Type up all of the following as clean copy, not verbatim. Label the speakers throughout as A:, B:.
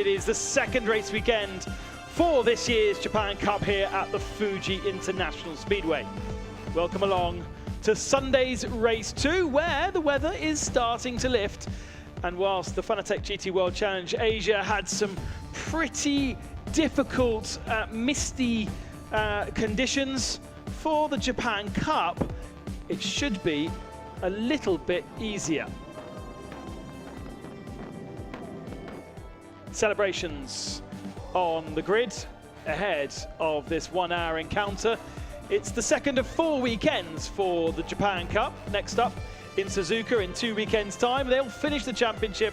A: It is the second race weekend for this year's Japan Cup here at the Fuji International Speedway. Welcome along to Sunday's race 2, where the weather is starting to lift. And whilst the Fanatec GT World Challenge Asia had some pretty difficult, misty conditions, for the Japan Cup, it should be a little bit easier. Celebrations on the grid ahead of this 1 hour encounter. It's the second of 4 weekends for the Japan Cup. Next up in Suzuka in 2 weekends' time. They'll finish the championship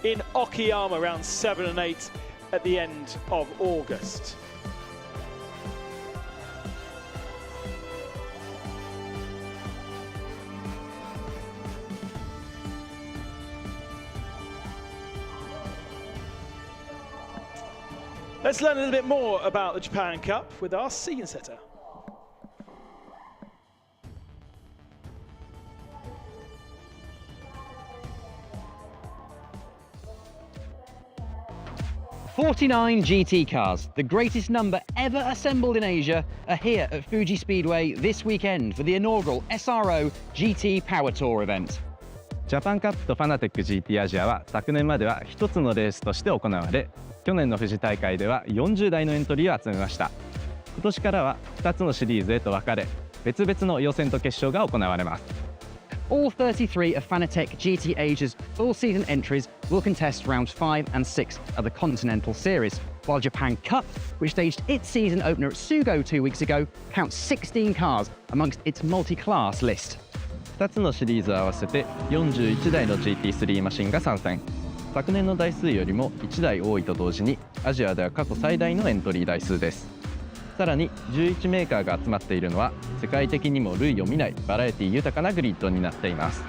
A: in Okayama around 7 and 8 at the end of August. Let's learn a little bit more about the Japan Cup with our scene setter.
B: "49 GT cars, the greatest number ever assembled in Asia, are here at Fuji Speedway this weekend for the inaugural SRO GT Power Tour event."
C: ジャパンカップとファナテック GT アジアは昨年までは1つのレースとして行われ、去年の富士大会では40台のエントリーを集めました。今年からは2つのシリーズへと分かれ、別々の予選と決勝が行われます。
B: All 33 of Fanatec GT Asia's full-season entries will contest rounds 5 and 6 of the Continental Series, while Japan Cup, which staged its season opener at Sugo 2 weeks ago, counts 16 cars amongst its multi-class list.
C: 2つのシリーズを合わせて41台の GT3 マシンが参戦。昨年の台数よりも1台多いと同時に、アジアでは過去最大のエントリー台数です。さらに11メーカーが集まっているのは、世界的にも類を見ないバラエティ豊かなグリッドになっています。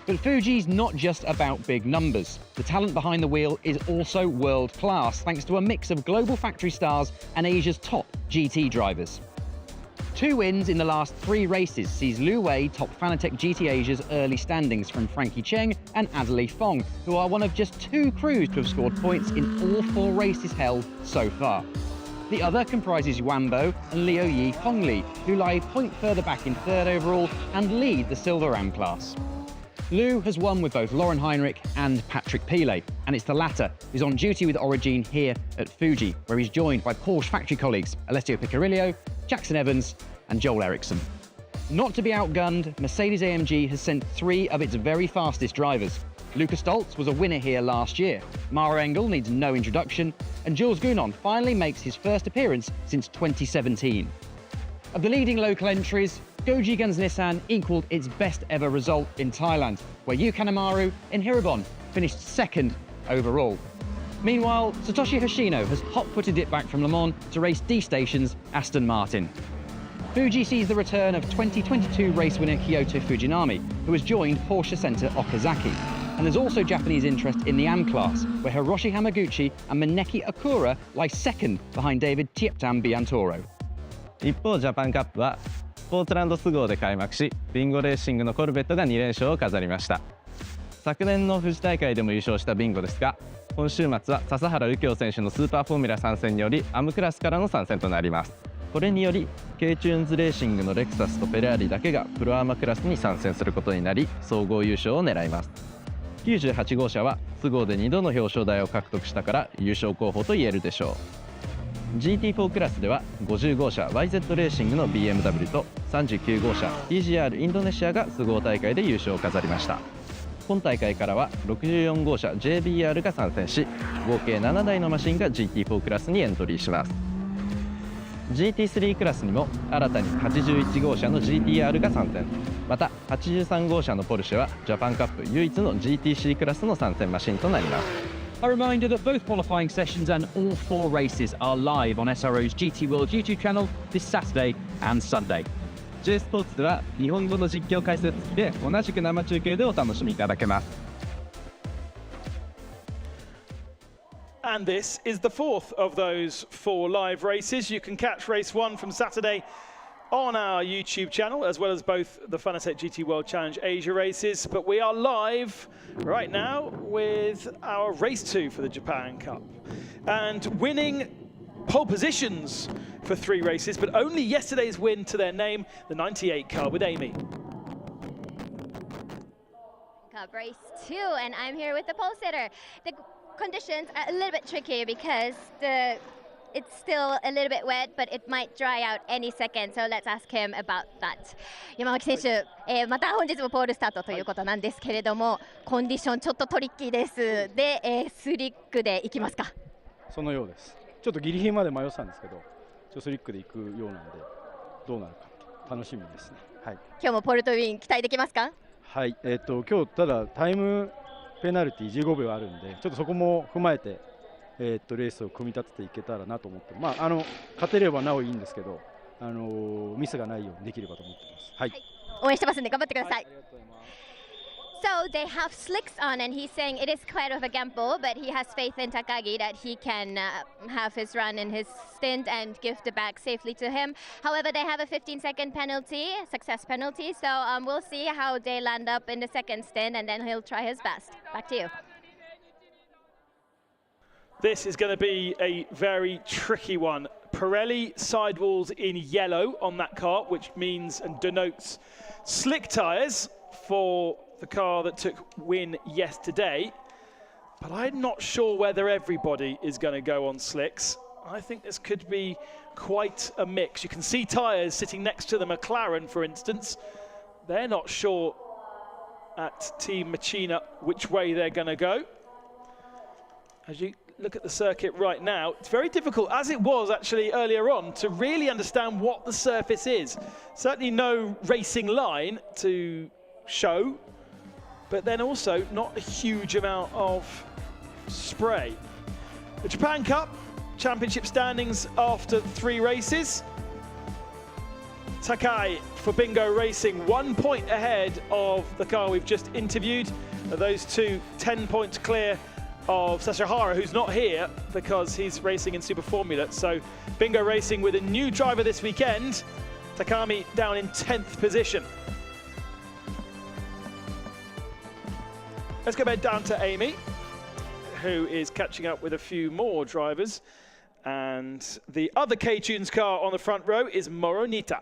B: But Fuji's not just about big numbers. The talent behind the wheel is also world class, thanks to a mix of global factory stars and Asia's top GT drivers. 2 wins in the last 3 races sees Liu Wei top Fanatec GT Asia's early standings from Frankie Cheng and Adderley Fong, who are one of just 2 crews to have scored points in all 4 races held so far. The other comprises Wambo and Liu Yi Hongli, who lie a point further back in 3rd overall and lead the Silver Ram class. Liu has won with both Lauren Heinrich and Patrick Pile, and it's the latter who's on duty with Origin here at Fuji, where he's joined by Porsche factory colleagues Alessio Picarillo, Jackson Evans and Joel Eriksson. Not to be outgunned, Mercedes-AMG has sent 3 of its very fastest drivers. Luca Stoltz was a winner here last year, Maro Engel needs no introduction, and Jules Gounon finally makes his first appearance since 2017. Of the leading local entries, Goji Guns Nissan equalled its best ever result in Thailand, where Yu Kanemaru in Hirabon finished 2nd overall. Meanwhile, Satoshi Hoshino has hot-footed it back from Le Mans to race D-Station's Aston Martin. Fuji sees the return of 2022 race winner Kyoto Fujinami, who has joined Porsche Center Okazaki. And there's also Japanese interest in the AM class, where Hiroshi Hamaguchi and Maneki Akura lie 2nd behind David Tieptam Biantoro.
C: 一方ジャパンカップはスポーツランドス号で開幕し、ビンゴレーシングのコルベットが2連勝を飾りました。昨年の富士大会でも優勝したビンゴですが、今週末は笹原右京選手のスーパーフォーミュラ参戦によりアムクラスからの参戦となります。これにより K チューンズレーシングのレクサスとフェラーリだけがプロアーマクラスに参戦することになり、総合優勝を狙います。98号車は都合で2度の表彰台を獲得したから優勝候補と言えるでしょう。 GT4 クラスでは50号車 YZ レーシングの BMW と39号車 TGR インドネシアが都合大会で優勝を飾りました。今大会からは64号車 JBR が参戦し、合計7台のマシンが GT4 クラスにエントリーします。GT3 クラスにも新たに81号車の GTR が参戦。また83号車のポルシェはジャパンカップ唯一の GTC クラスの参戦マシンとなります。
B: A reminder that both qualifying sessions and all 4 races are live on SRO's GT World YouTube channel this Saturday and Sunday.
C: J スポーツでは日本語の実況解説付きで同じく生中継でお楽しみいただけます。
A: And this is the 4th of those 4 live races. You can catch race 1 from Saturday on our YouTube channel, as well as both the Fanatec GT World Challenge Asia races. But we are live right now with our race 2 for the Japan Cup. And winning pole positions for 3 races, but only yesterday's win to their name, the 98 car with Amy.
D: Cup race 2, and I'm here with the pole sitter. The conditions are a little bit tricky because it's still a little bit wet, but it might dry out any second. So let's ask him about that. 山脇選手、また本日もポールスタートということなんですけれども、コンディションちょっとトリッキーです。で、スリックで行きますか？
E: そのようです。ちょっとギリギリまで迷ってたんですけど、スリックで行くようなんで、どうなるか楽しみですね。はい。
D: 今日もポルトウィン期待できますか？
E: はい。今日ただタイムペナルティ15秒あるんで、ちょっとそこも踏まえて。レースを組み立てていけたらなと思って、勝てればなおいいんですけど、ミスがないようにできればと思ってます。はい。
D: 応援してますんで頑張ってください。So they have slicks on, and he's saying it is quite of a gamble, but he has faith in Takagi that he can have his run in his stint and give the bag safely to him. However, they have a 15-second penalty, success penalty, so we'll see how they land up in the second stint, and then he'll try his best. Back to you.
A: This is going to be a very tricky one. Pirelli sidewalls in yellow on that car, which means and denotes slick tyres for the car that took win yesterday. But I'm not sure whether everybody is going to go on slicks. I think this could be quite a mix. You can see tyres sitting next to the McLaren, for instance. They're not sure at Team Machina which way they're going to go. As you look at the circuit right now, it's very difficult, as it was actually earlier on, to really understand what the surface is. Certainly no racing line to show, but then also not a huge amount of spray. The Japan Cup Championship standings after 3 races. Takai for Bingo Racing 1 point ahead of the car we've just interviewed. Those two 10 points clear of Sasahara, who's not here because he's racing in Super Formula. So Bingo Racing with a new driver this weekend. Takami down in 10th position. Let's go back down to Amy, who is catching up with a few more drivers. And the other K-Tunes car on the front row is Moronita.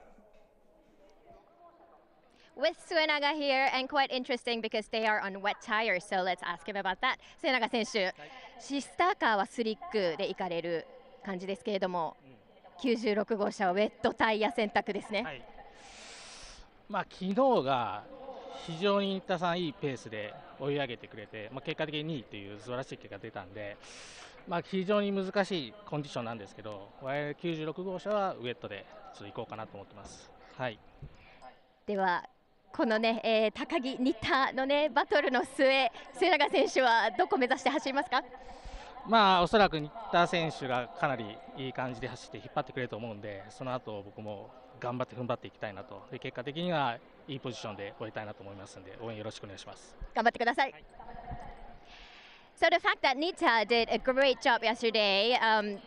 D: With Suenaga here, and quite interesting because they are on wet tires, so let's ask him about that. 末永選手、シスターカーはスリックで行かれる感じですけれども、96号車はウェットタイヤ選択ですね。
F: はい、昨日が非常に新田さんいいペースで追い上げてくれて、結果的に2位という素晴らしい結果が出たんで、非常に難しいコンディションなんですけど、96号車はウェットでちょっと行こうかなと思ってます。はい。では。
D: このね、高木、新田のね、バトルの末、末永選手はどこ目指して走りますか？
F: おそらく新田選手がかなりいい感じで走って引っ張ってくれると思うんで、その後僕も頑張って踏ん張っていきたいなと、で結果的にはいいポジションで終えたいなと思いますので、応援よろしくお願いします。
D: 頑張ってください。So the fact that Nita did a great job yesterday,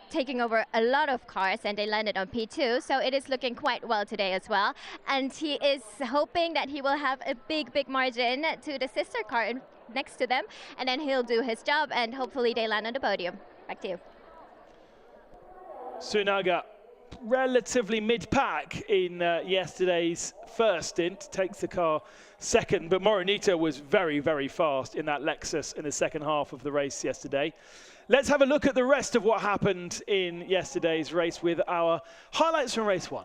D: taking over a lot of cars, and they landed on P2, so it is looking quite well today as well. And he is hoping that he will have a big margin to the sister car next to them, and then he'll do his job, and hopefully they land on the podium. Back to you.
A: Sunaga, relatively mid-pack in yesterday's first stint, takes the car second, but Moronita was very fast in that Lexus in the second half of the race yesterday. Let's have a look at the rest of what happened in yesterday's race with our highlights from race 1.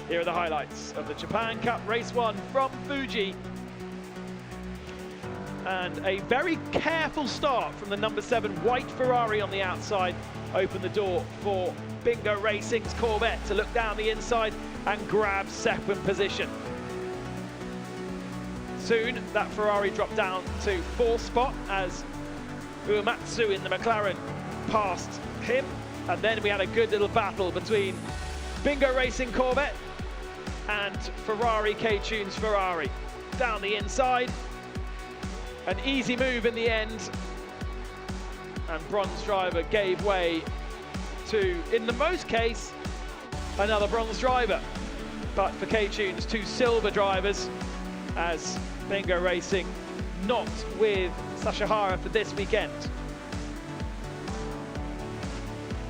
A: Here are the highlights of the Japan Cup race 1 from Fuji. And a very careful start from the number 7 white Ferrari on the outside opened the door for Bingo Racing's Corvette to look down the inside and grab second position. Soon that Ferrari dropped down to 4th spot as Uematsu in the McLaren passed him, and then we had a good little battle between Bingo Racing Corvette and Ferrari K-Tunes Ferrari. Down the inside, an easy move in the end, and bronze driver gave way to, in the most case, another bronze driver. But for K-Tunes, 2 silver drivers, as Bingo Racing not with Sashihara for this weekend.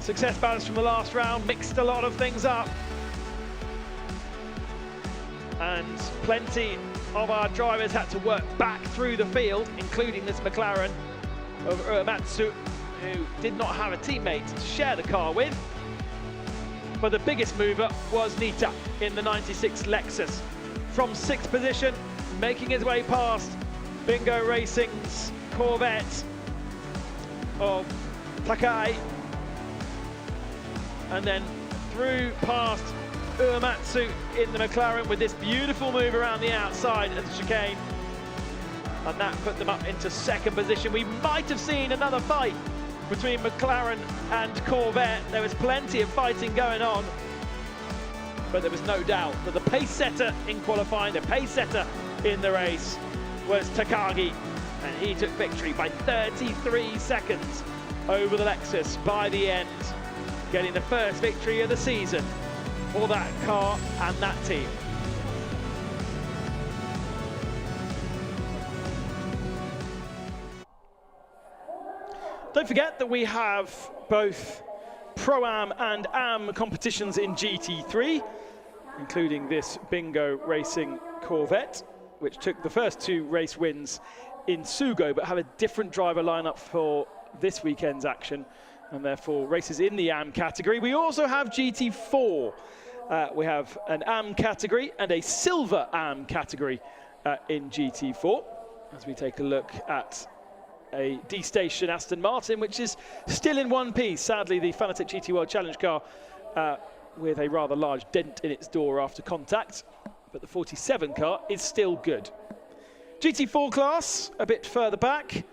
A: Success balance from the last round mixed a lot of things up. And plenty of our drivers had to work back through the field, including this McLaren of Uematsu, who did not have a teammate to share the car with. But the biggest mover was Nita in the 96 Lexus. From 6th position, making his way past Bingo Racing's Corvette of Takai, and then through past Uematsu in the McLaren with this beautiful move around the outside of the chicane, and that put them up into 2nd position. We might have seen another fight between McLaren and Corvette. There was plenty of fighting going on, but there was no doubt that the pace setter in qualifying, the pace setter in the race was Takagi, and he took victory by 33 seconds over the Lexus by the end, getting the first victory of the season for that car and that team. Don't forget that we have both Pro-Am and Am competitions in GT3, including this Bingo Racing Corvette, which took the first 2 race wins in Sugo, but have a different driver lineup for this weekend's action, and therefore races in the Am category. We also have GT4. We have an Am category and a Silver Am category in GT4, as we take a look at a D-Station Aston Martin, which is still in one piece. Sadly, the Fanatec GT World Challenge car with a rather large dent in its door after contact, but the 47 car is still good. GT4 class, a bit further back,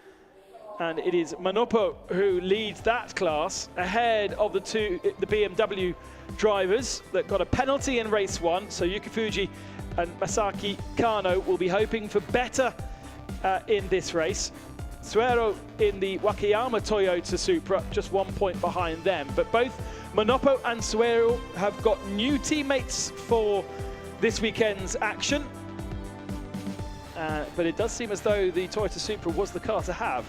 A: and it is Manopo who leads that class ahead of the BMW drivers that got a penalty in race 1. So Yuki Fuji and Masaki Kano will be hoping for better in this race. Suero in the Wakayama Toyota Supra, just 1 point behind them. But both Manopo and Suero have got new teammates for this weekend's action. But it does seem as though the Toyota Supra was the car to have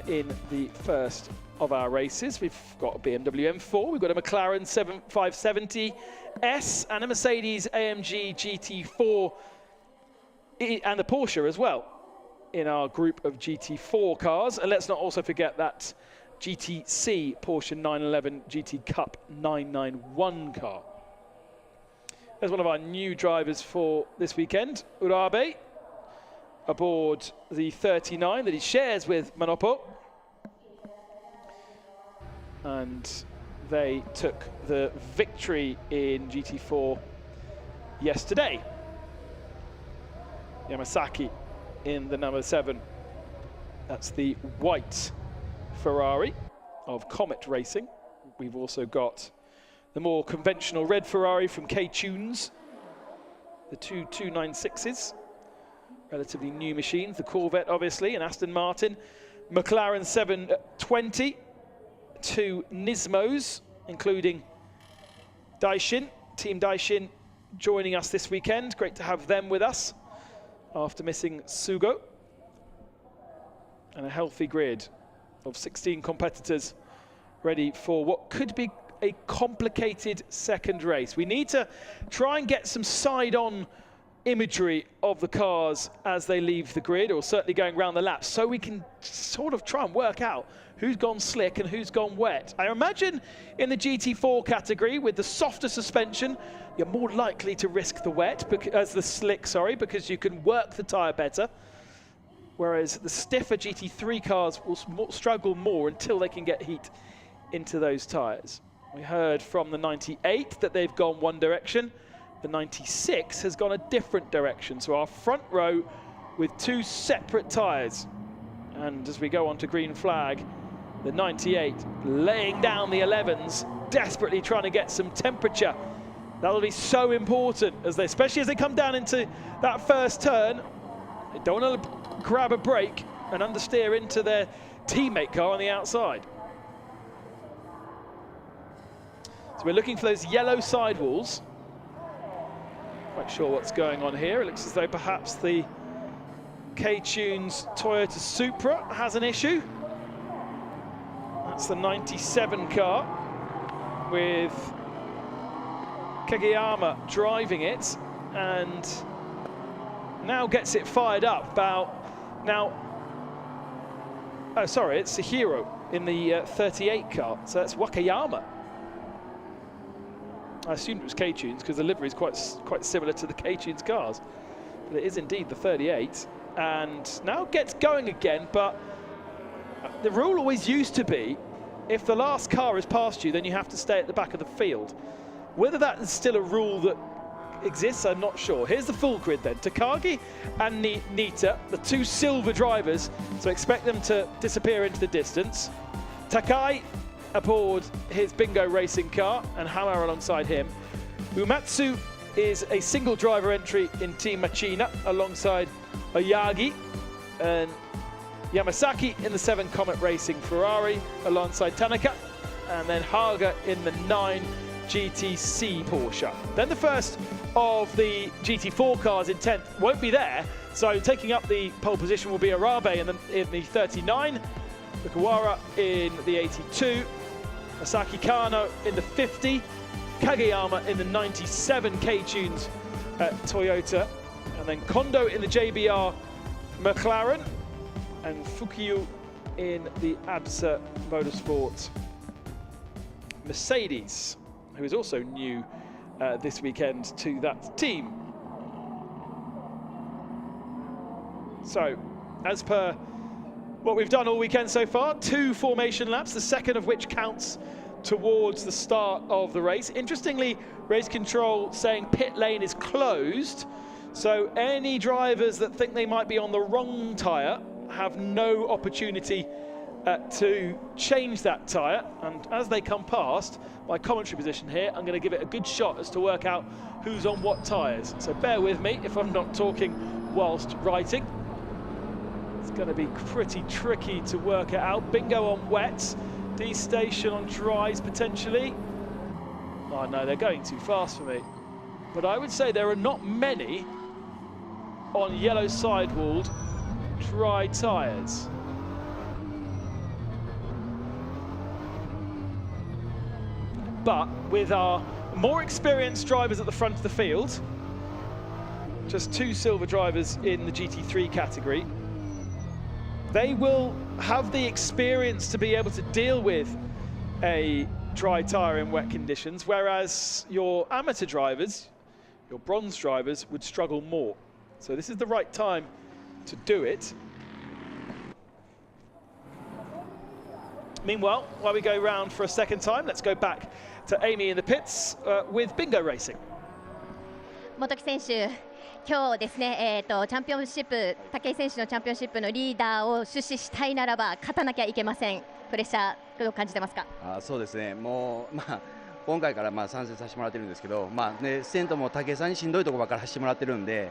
A: in the first of our races. We've got a BMW M4, we've got a McLaren 570S and a Mercedes AMG GT4 and a Porsche as well in our group of GT4 cars. And let's not also forget that GTC Porsche 911 GT Cup 991 car. There's one of our new drivers for this weekend, Urabe, aboard the 39 that he shares with Manopo. And they took the victory in GT4 yesterday. Yamasaki in the number 7. That's the white Ferrari of Comet Racing. We've also got the more conventional red Ferrari from K-Tunes, the 2 296s, relatively new machines, the Corvette obviously, and Aston Martin, McLaren 720, 2 Nismos, including Daishin, Team Daishin joining us this weekend. Great to have them with us after missing Sugo. And a healthy grid of 16 competitors ready for what could be a complicated second race. We need to try and get some side-on imagery of the cars as they leave the grid, or certainly going around the laps, so we can sort of try and work out who's gone slick and who's gone wet. I imagine in the GT4 category with the softer suspension, you're more likely to risk the wet, as the slick, sorry, because you can work the tyre better. Whereas the stiffer GT3 cars will struggle more until they can get heat into those tyres. We heard from the 98 that they've gone one direction. The 96 has gone a different direction. So our front row with 2 separate tyres. And as we go on to green flag, the 98 laying down the 11s, desperately trying to get some temperature. That'll be so important, especially as they come down into that first turn. They don't want to grab a brake and understeer into their teammate car on the outside. So we're looking for those yellow sidewalls. Quite sure what's going on here. It looks as though perhaps the K-Tunes Toyota Supra has an issue. That's the 97 car with Kageyama driving it, and now gets it fired up about now. Oh, sorry, it's a Hero in the 38 car, so that's Wakayama. I assumed it was K-Tunes because the livery is quite similar to the K-Tunes cars, but it is indeed the 38, and now gets going again. But the rule always used to be, if the last car is past you, then you have to stay at the back of the field. Whether that is still a rule that exists, I'm not sure. Here's the full grid then. Takagi and Nita, the two silver drivers, so expect them to disappear into the distance. Takai aboard his Bingo racing car and Hammer alongside him. Uematsu is a single driver entry in Team Machina alongside Oyagi, and Yamasaki in the 7 Comet Racing Ferrari alongside Tanaka, and then Haga in the 9 GTC Porsche. Then the first of the GT4 cars in 10th won't be there, so taking up the pole position will be Arabe in the 39, Fukuwara in the 82, Masaki Kano in the 50, Kageyama in the 97 K-Tunes Toyota, and then Kondo in the JBR McLaren, and Fukiyu in the ABSA Motorsport Mercedes, who is also new this weekend to that team. So, as per what we've done all weekend so far, 2 formation laps, the second of which counts towards the start of the race. Interestingly, race control saying pit lane is closed, so any drivers that think they might be on the wrong tyre have no opportunity to change that tyre. And as they come past my commentary position here, I'm going to give it a good shot as to work out who's on what tyres. So bear with me if I'm not talking whilst writing. It's going to be pretty tricky to work it out. Bingo on wets, D-Station on dries potentially. Oh no, they're going too fast for me. But I would say there are not many on yellow sidewalled dry tyres. But with our more experienced drivers at the front of the field, just 2 silver drivers in the GT3 category, they will have the experience to be able to deal with a dry tyre in wet conditions, whereas your amateur drivers, your bronze drivers, would struggle more. So this is the right time to do it. Meanwhile, while we go round for a second time, let's go back to Amy in the pits with Bingo Racing.
D: 元木選手、今日ですね、チャンピオンシップ、武井選手のチャンピオンシップのリーダーを出資したいならば勝たなきゃいけません。プレッシャーどう感じてますか？
G: そうですね。もう今回から参戦させてもらってるんですけど、先頭も武井さんにしんどいところばっかり走ってもらってるんで、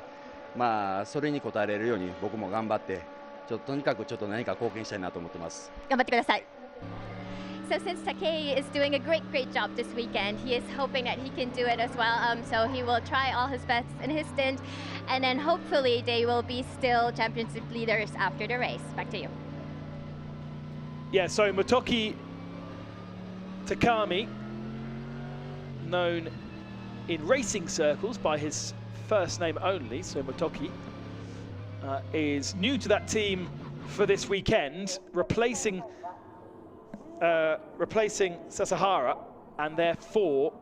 G: それに応えれるように僕も頑張って、とにかく何か貢献したいなと思ってます。
D: 頑張ってください。So since Takei is doing a great job this weekend, he is hoping that he can do it as well. So he will try all his best in his stint, and then hopefully they will be still championship leaders after the race. Back to you.
A: Yeah, so Motoki Takami, known in racing circles by his first name only, so Motoki, is new to that team for this weekend, replacing Sasahara, and therefore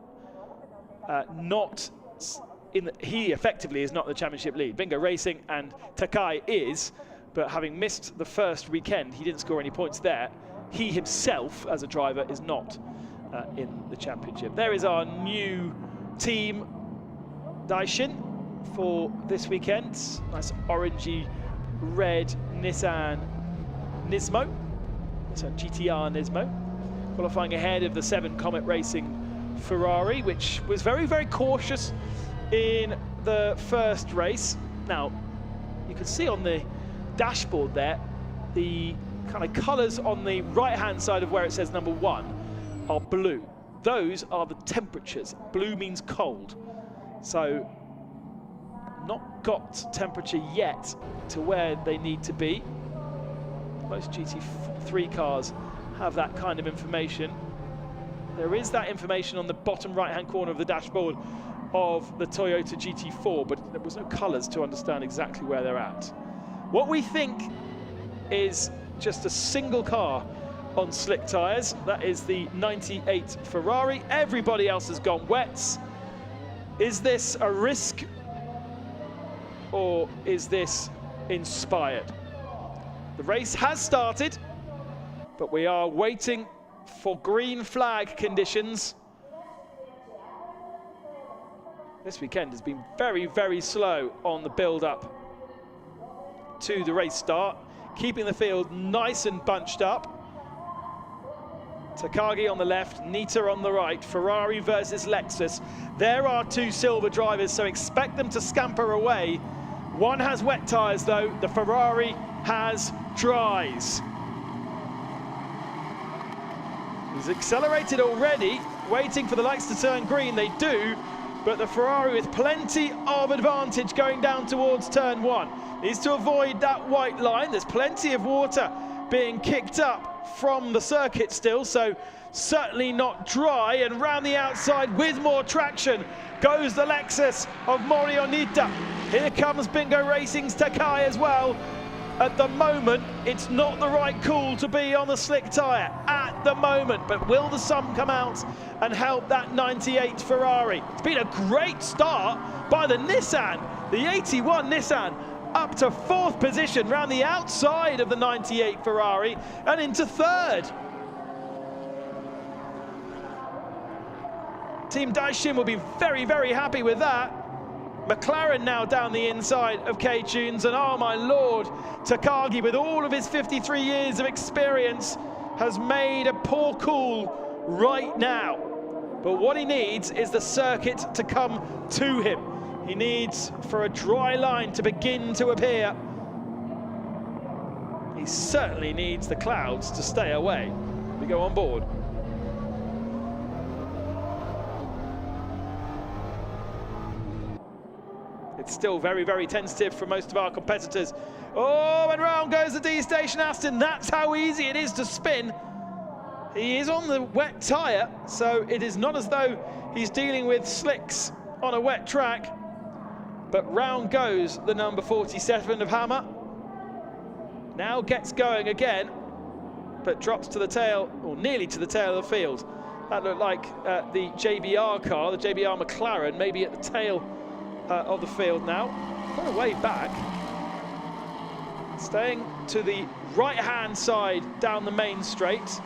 A: he effectively is not the championship lead. Bingo Racing and Takai is, but having missed the first weekend, he didn't score any points there. He himself, as a driver, is not in the championship. There is our new team, Daishin, for this weekend. Nice orangey red Nissan Nismo. So GTR Nismo, qualifying ahead of the 7 Comet Racing Ferrari, which was very cautious in the first race. Now, you can see on the dashboard there, the kind of colours on the right-hand side of where it says number 1 are blue. those are the temperatures. Blue means cold. So not got temperature yet to where they need to be. Most GT3 cars have that kind of information. There is that information on the bottom right-hand corner of the dashboard of the Toyota GT4, but there was no colours to understand exactly where they're at. What we think is just a single car on slick tyres. That is the 98 Ferrari. Everybody else has gone wets. Is this a risk or is this inspired? The race has started, but we are waiting for green flag conditions. This weekend has been very, very slow on the build-up to the race start, keeping the field nice and bunched up. Takagi on the left, Nita on the right, Ferrari versus Lexus. There are two silver drivers, so expect them to scamper away. One has wet tyres though, the Ferrari has dries. He's accelerated already, waiting for the lights to turn green. They do, but the Ferrari with plenty of advantage going down towards turn one. Needs to avoid that white line. There's plenty of water being kicked up from the circuit still, so certainly not dry. And round the outside with more traction goes the Lexus of Morionita. Here comes Bingo Racing's Takai as well. At the moment, it's not the right call to be on the slick tyre at the moment, but will the sun come out and help that 98 Ferrari? It's been a great start by the Nissan, the 81 Nissan, up to fourth position round the outside of the 98 Ferrari and into third. Team Daishin will be very, very happy with that. McLaren now down the inside of K-Tunes, and oh my lord, Takagi, with all of his 53 years of experience, has made a poor call right now. But what he needs is the circuit to come to him. He needs for a dry line to begin to appear. He certainly needs the clouds to stay away. We go on board. It's still very, very tentative for most of our competitors. Oh, and round goes the D-Station Aston. That's how easy it is to spin. He is on the wet tyre, so it is not as though he's dealing with slicks on a wet track. But round goes the number 47 of Hammer. Now gets going again, but drops to the tail, or nearly to the tail of the field. That looked like the JBR car, the JBR McLaren, maybe at the tail of the field now. Quite a way back. Staying to the right-hand side down the main straight.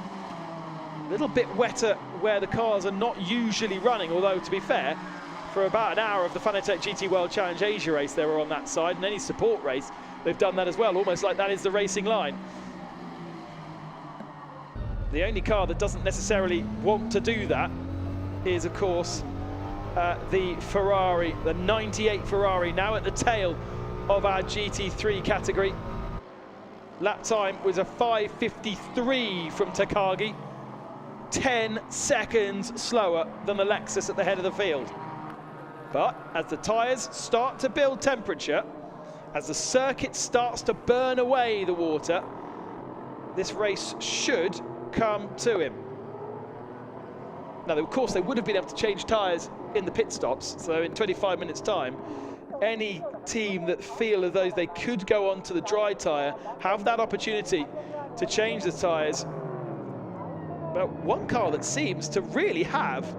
A: A little bit wetter where the cars are not usually running, although to be fair, for about an hour of the Fanatec GT World Challenge Asia race, they were on that side, and any support race, they've done that as well, almost like that is the racing line. The only car that doesn't necessarily want to do that is, of course, the Ferrari, the 98 Ferrari, now at the tail of our GT3 category. Lap time was a 5:53 from Takagi, 10 seconds slower than the Lexus at the head of the field. But as the tyres start to build temperature, as the circuit starts to burn away the water, this race should come to him. Now, of course, they would have been able to change tyres in the pit stops, so in 25 minutes' time, any team that feel as though they could go on to the dry tyre have that opportunity to change the tyres. But one car that seems to really have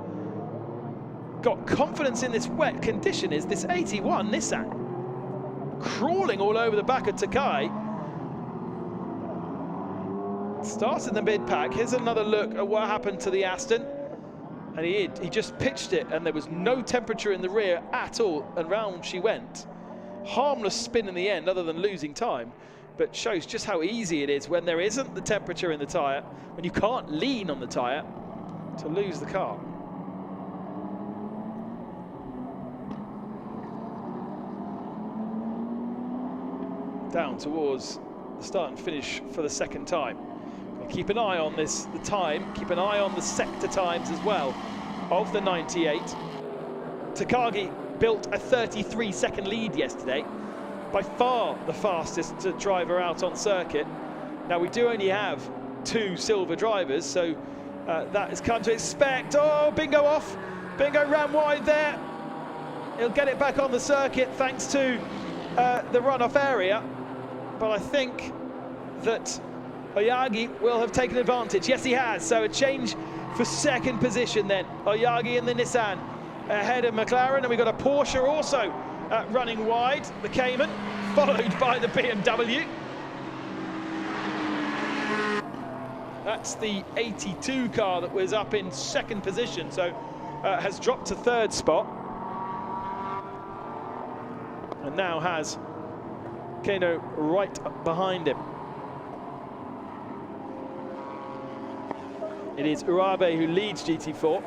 A: got confidence in this wet condition is this 81 Nissan. Crawling all over the back of Takai. Starts in the mid-pack. Here's another look at what happened to the Aston. And he just pitched it, and there was no temperature in the rear at all, and round she went. Harmless spin in the end, other than losing time, but shows just how easy it is when there isn't the temperature in the tyre, when you can't lean on the tyre, to lose the car. Down towards the start and finish for the second time. We'll keep an eye on this, the time, keep an eye on the sector times as well of the 98. Takagi built a 33-second lead yesterday, by far the fastest driver out on circuit. Now we do only have 2 silver drivers, so that is come to expect. Oh, Bingo off. Bingo ran wide there. He'll get it back on the circuit thanks to the runoff area. But I think that Oyagi will have taken advantage. Yes, he has. So a change for second position then. Oyagi in the Nissan ahead of McLaren. And we've got a Porsche also running wide. The Cayman, followed by the BMW. That's the 82 car that was up in second position, so has dropped to third spot. And now has Kano right behind him. It is Urabe who leads GT4,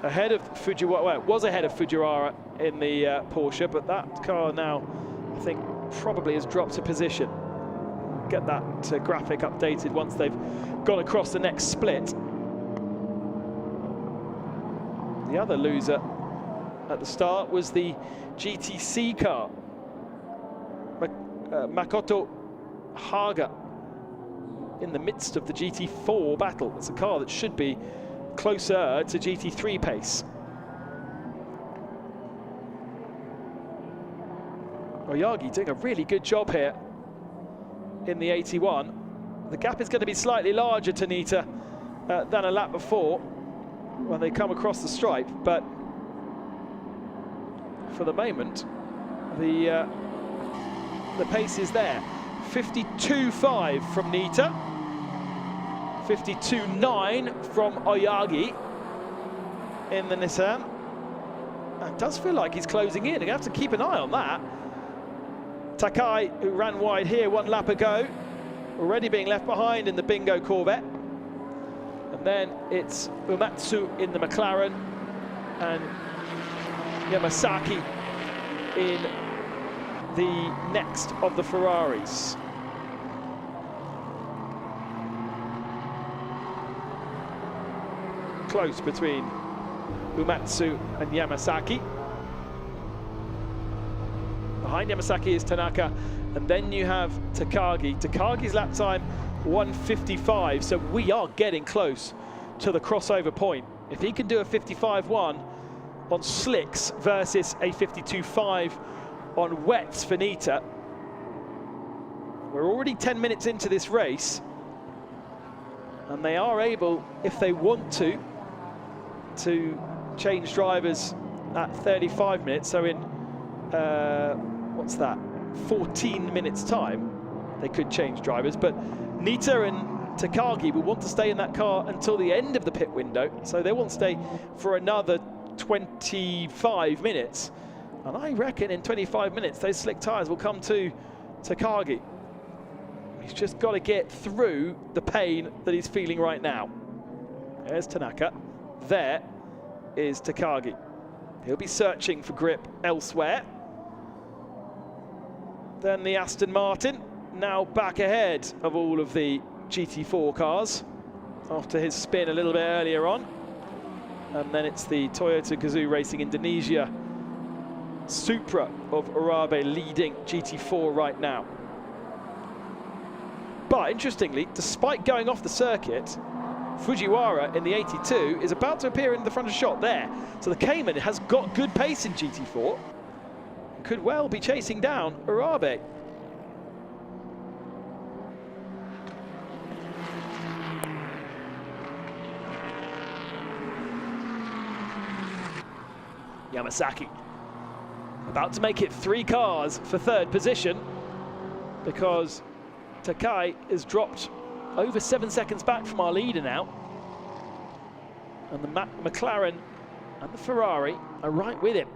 A: ahead of Fujiwara. Well, it was ahead of Fujiwara in the Porsche, but that car now, I think, probably has dropped a position. Get that graphic updated once they've gone across the next split. The other loser at the start was the GTC car. Makoto Haga in the midst of the GT4 battle. It's a car that should be closer to GT3 pace. Oyagi doing a really good job here in the 81. The gap is going to be slightly larger to Nita than a lap before when they come across the stripe, but for the moment the pace is there. 52.5 from Nita, 52.9 from Oyagi in the Nissan. It does feel like he's closing in. You have to keep an eye on that. Takai, who ran wide here 1 lap ago, already being left behind in the Bingo Corvette. And then it's Uematsu in the McLaren and Yamasaki in the next of the Ferraris. Close between Uematsu and Yamasaki. Behind Yamasaki is Tanaka, and then you have Takagi. Takagi's lap time 1:55, so we are getting close to the crossover point. If he can do a 55.1 on slicks versus a 52.5 on wets for Nita, we're already 10 minutes into this race, and they are able, if they want to change drivers at 35 minutes. So in what's that, 14 minutes time, they could change drivers, but Nita and Takagi will want to stay in that car until the end of the pit window, so they won't stay for another 25 minutes. And I reckon in 25 minutes, those slick tyres will come to Takagi. He's just got to get through the pain that he's feeling right now. There's Tanaka. There is Takagi. He'll be searching for grip elsewhere. Then the Aston Martin, now back ahead of all of the GT4 cars after his spin a little bit earlier on. And then it's the Toyota Gazoo Racing Indonesia Supra of Urabe leading GT4 right now. But interestingly, despite going off the circuit, Fujiwara in the 82 is about to appear in the front of shot there. So the Cayman has got good pace in GT4. Could well be chasing down Urabe. Yamasaki about to make it 3 cars for third position, because Takai has dropped over 7 seconds back from our leader now, and the McLaren and the Ferrari are right with him.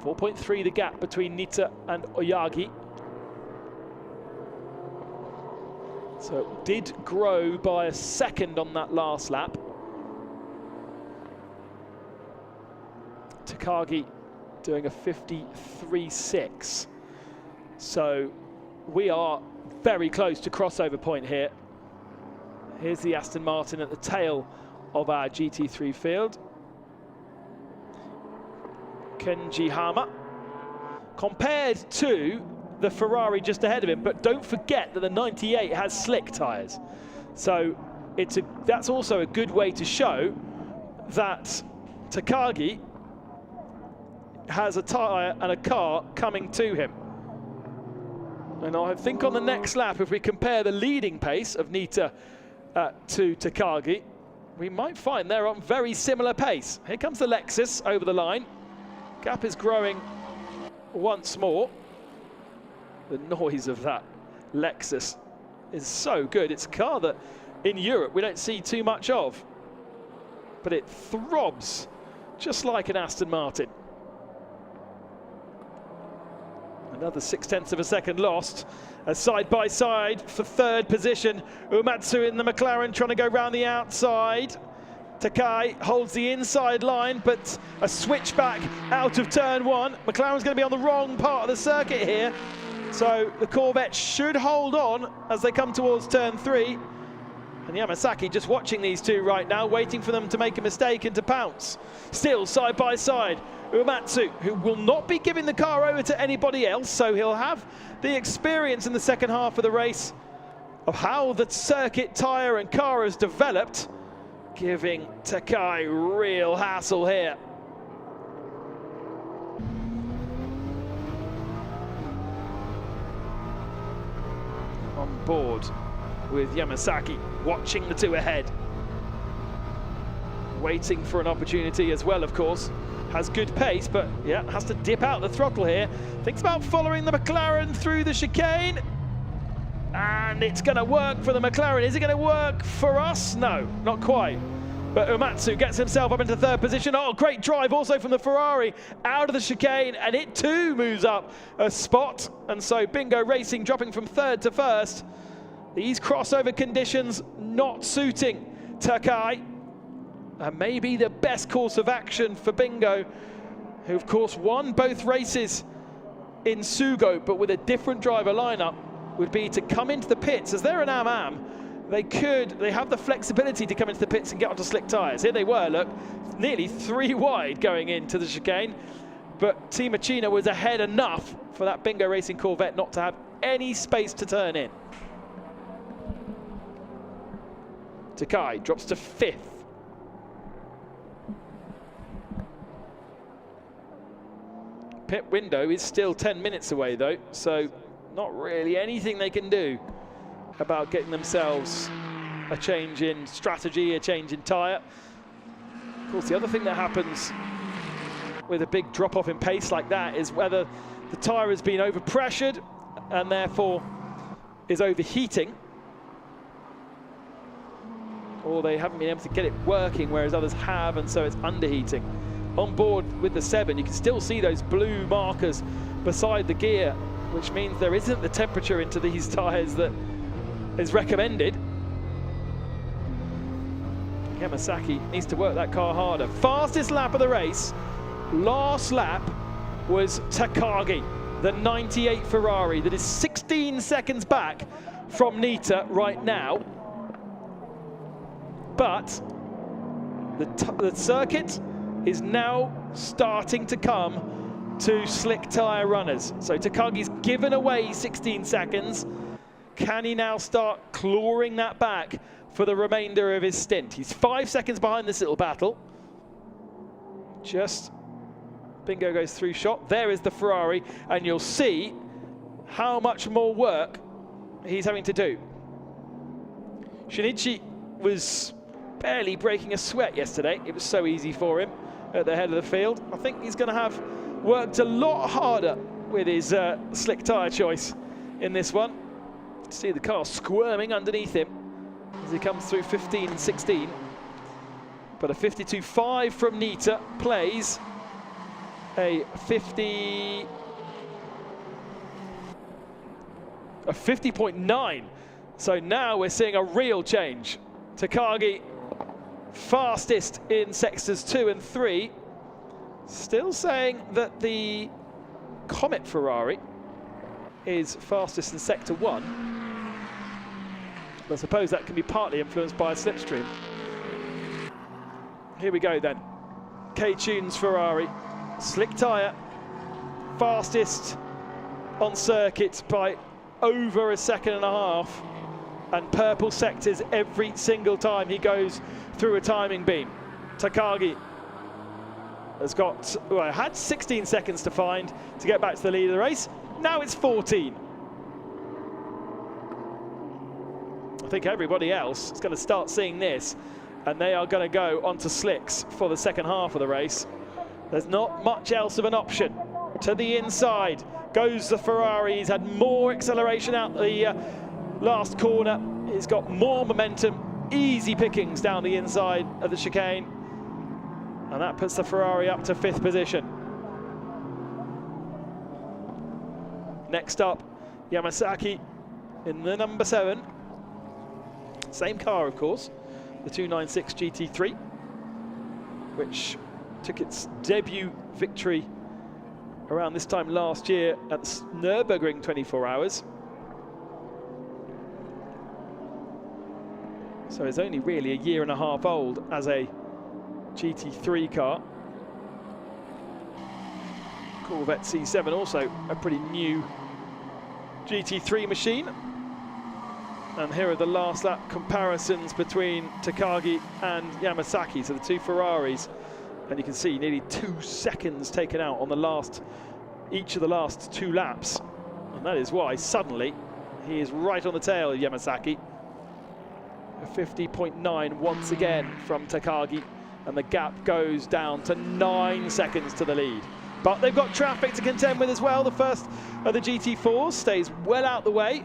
A: 4.3 the gap between Nita and Oyagi. So it did grow by a second on that last lap. Takagi doing a 53.6. So we are very close to crossover point here. Here's the Aston Martin at the tail of our GT3 field. Kenji Hama compared to the Ferrari just ahead of him, but don't forget that the 98 has slick tyres. So that's also a good way to show that Takagi has a tyre and a car coming to him. And I think on the next lap, if we compare the leading pace of Nita to Takagi, we might find they're on very similar pace. Here comes the Lexus over the line. Gap is growing once more. The noise of that Lexus is so good. It's a car that in Europe we don't see too much of, but it throbs just like an Aston Martin. Another 0.6 of a second lost. Side by side for third position. Uematsu in the McLaren trying to go round the outside. Takai holds the inside line, but a switchback out of turn one. McLaren's going to be on the wrong part of the circuit here. So the Corvette should hold on as they come towards turn three. And Yamasaki just watching these two right now, waiting for them to make a mistake and to pounce. Still side by side. Uematsu, who will not be giving the car over to anybody else, so he'll have the experience in the second half of the race of how the circuit tyre and car has developed, giving Takai real hassle here. On board with Yamasaki, watching the two ahead. Waiting for an opportunity as well, of course. Has good pace, but yeah, has to dip out the throttle here. Thinks about following the McLaren through the chicane. And it's going to work for the McLaren. Is it going to work for us? No, not quite. But Uematsu gets himself up into third position. Oh, great drive also from the Ferrari out of the chicane, and it too moves up a spot. And so Bingo Racing dropping from third to first. These crossover conditions not suiting Takai. And maybe the best course of action for Bingo, who of course won both races in Sugo, but with a different driver lineup, would be to come into the pits. As they're an Am-Am, they have the flexibility to come into the pits and get onto slick tyres. Here they were, look, nearly 3 wide going into the chicane, but Team Machina was ahead enough for that Bingo Racing Corvette not to have any space to turn in. Takai drops to 5th. Pit window is still 10 minutes away though, so not really anything they can do about getting themselves a change in strategy, a change in tyre. Of course, the other thing that happens with a big drop-off in pace like that is whether the tyre has been overpressured and therefore is overheating, or they haven't been able to get it working, whereas others have, and so it's underheating. On board with the 7, you can still see those blue markers beside the gear, which means there isn't the temperature into these tyres that is recommended. Yamasaki needs to work that car harder. Fastest lap of the race, last lap, was Takagi, the 98 Ferrari, that is 16 seconds back from Nita right now. But the circuit is now starting to come to slick tyre runners. So Takagi's given away 16 seconds. Can he now start clawing that back for the remainder of his stint? He's 5 seconds behind this little battle. Just Bingo goes through shot. There is the Ferrari, and you'll see how much more work he's having to do. Shinichi was barely breaking a sweat yesterday. It was so easy for him at the head of the field. I think he's going to have worked a lot harder with his slick tyre choice in this one. See the car squirming underneath him as he comes through 15 and 16. But a 52.5 from Nita plays a 50.9. So now we're seeing a real change. Takagi fastest in sectors 2 and 3. Still saying that the Comet Ferrari is fastest in sector 1. But I suppose that can be partly influenced by a slipstream. Here we go then. K-Tune's Ferrari, slick tyre, fastest on circuit by over a second and a half, and purple sectors every single time he goes through a timing beam. Takagi has had 16 seconds to find to get back to the lead of the race. Now it's 14. I think everybody else is going to start seeing this, and they are going to go onto slicks for the second half of the race. There's not much else of an option. To the inside goes the Ferrari. He's had more acceleration out the last corner. He's got more momentum, easy pickings down the inside of the chicane, and that puts the Ferrari up to 5th position. Next up, Yamasaki in the number 7. Same car, of course, the 296 GT3, which took its debut victory around this time last year at the Nürburgring 24 Hours. So it's only really a year and a half old as a GT3 car. Corvette C7 also a pretty new GT3 machine. And here are the last lap comparisons between Takagi and Yamasaki, so the two Ferraris. And you can see nearly 2 seconds taken out on each of the last 2 laps. And that is why suddenly he is right on the tail of Yamasaki. A 50.9 once again from Takagi, and the gap goes down to 9 seconds to the lead. But they've got traffic to contend with as well. The first of the GT4s stays well out the way.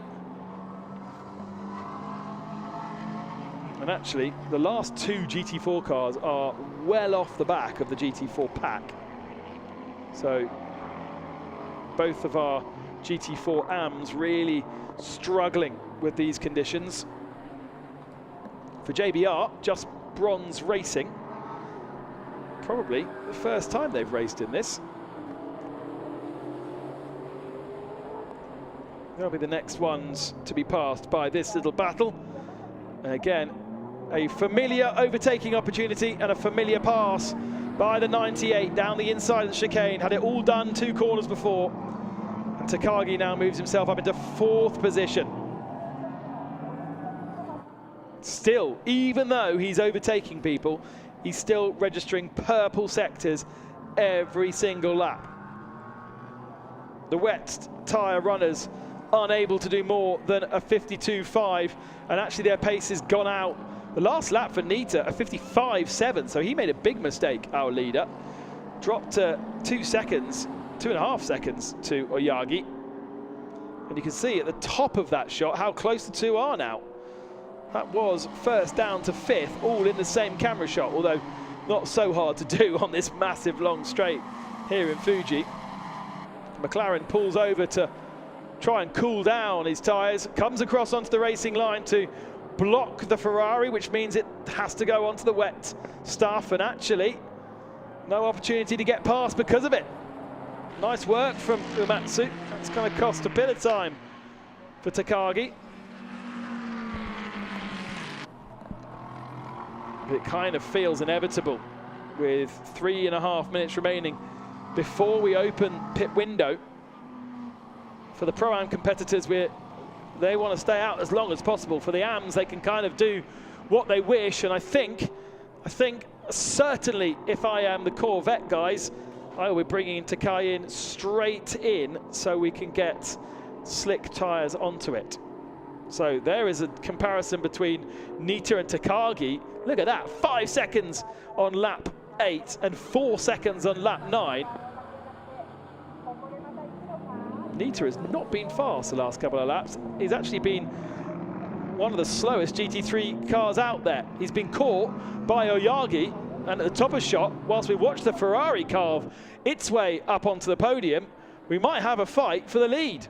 A: And actually, the last 2 GT4 cars are well off the back of the GT4 pack. So both of our GT4 AMs really struggling with these conditions. For JBR, just bronze racing. Probably the first time they've raced in this. They'll be the next ones to be passed by this little battle. Again, a familiar overtaking opportunity and a familiar pass by the 98 down the inside of the chicane. Had it all done 2 corners before. And Takagi now moves himself up into 4th position. Still, even though he's overtaking people, he's still registering purple sectors every single lap. The wet tyre runners unable to do more than a 52.5, and actually their pace has gone out. The last lap for Nita, a 55.7, so he made a big mistake, our leader. Dropped to 2 seconds, 2.5 seconds to Oyagi. And you can see at the top of that shot how close the two are now. That was first down to 5th, all in the same camera shot, although not so hard to do on this massive long straight here in Fuji. McLaren pulls over to try and cool down his tyres, comes across onto the racing line to block the Ferrari, which means it has to go onto the wet stuff, and actually no opportunity to get past because of it. Nice work from Uematsu. That's going to cost a bit of time for Takagi. It kind of feels inevitable with 3.5 minutes remaining before we open pit window. For the Pro-Am competitors, they want to stay out as long as possible. For the AMs, they can kind of do what they wish, and I think certainly if I am the Corvette guys, I will be bringing Takagi in straight in so we can get slick tyres onto it. So there is a comparison between Nita and Takagi. Look at that, 5 seconds on lap 8 and 4 seconds on lap 9. Nita has not been fast the last couple of laps. He's actually been one of the slowest GT3 cars out there. He's been caught by Oyagi, and at the top of shot, whilst we watch the Ferrari carve its way up onto the podium, we might have a fight for the lead.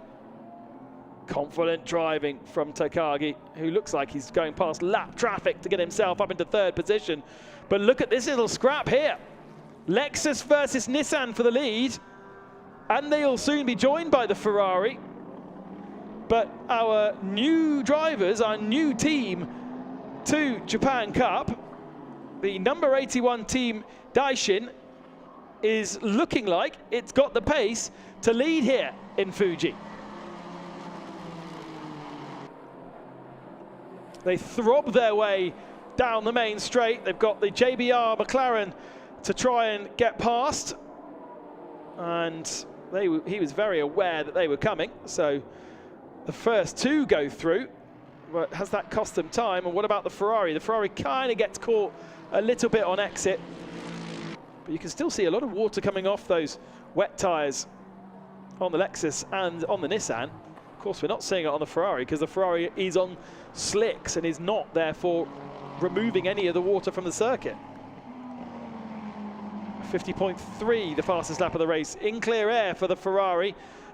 A: Confident driving from Takagi, who looks like he's going past lap traffic to get himself up into 3rd position. But look at this little scrap here. Lexus versus Nissan for the lead. And they'll soon be joined by the Ferrari. but our new drivers, our new team to Japan Cup, the number 81 team Daishin, is looking like it's got the pace to lead here in Fuji. They throb their way down the main straight. They've got the JBR McLaren to try and get past, and he was very aware that they were coming, so the first two go through. But has that cost them time? And what about the Ferrari? The Ferrari kind of gets caught a little bit on exit, but you can still see a lot of water coming off those wet tyres on the Lexus and on the Nissan. Of course, we're not seeing it on the Ferrari because the Ferrari is on slicks and is not therefore removing any of the water from the circuit. 50.3, the fastest lap of the race, in clear air for the Ferrari,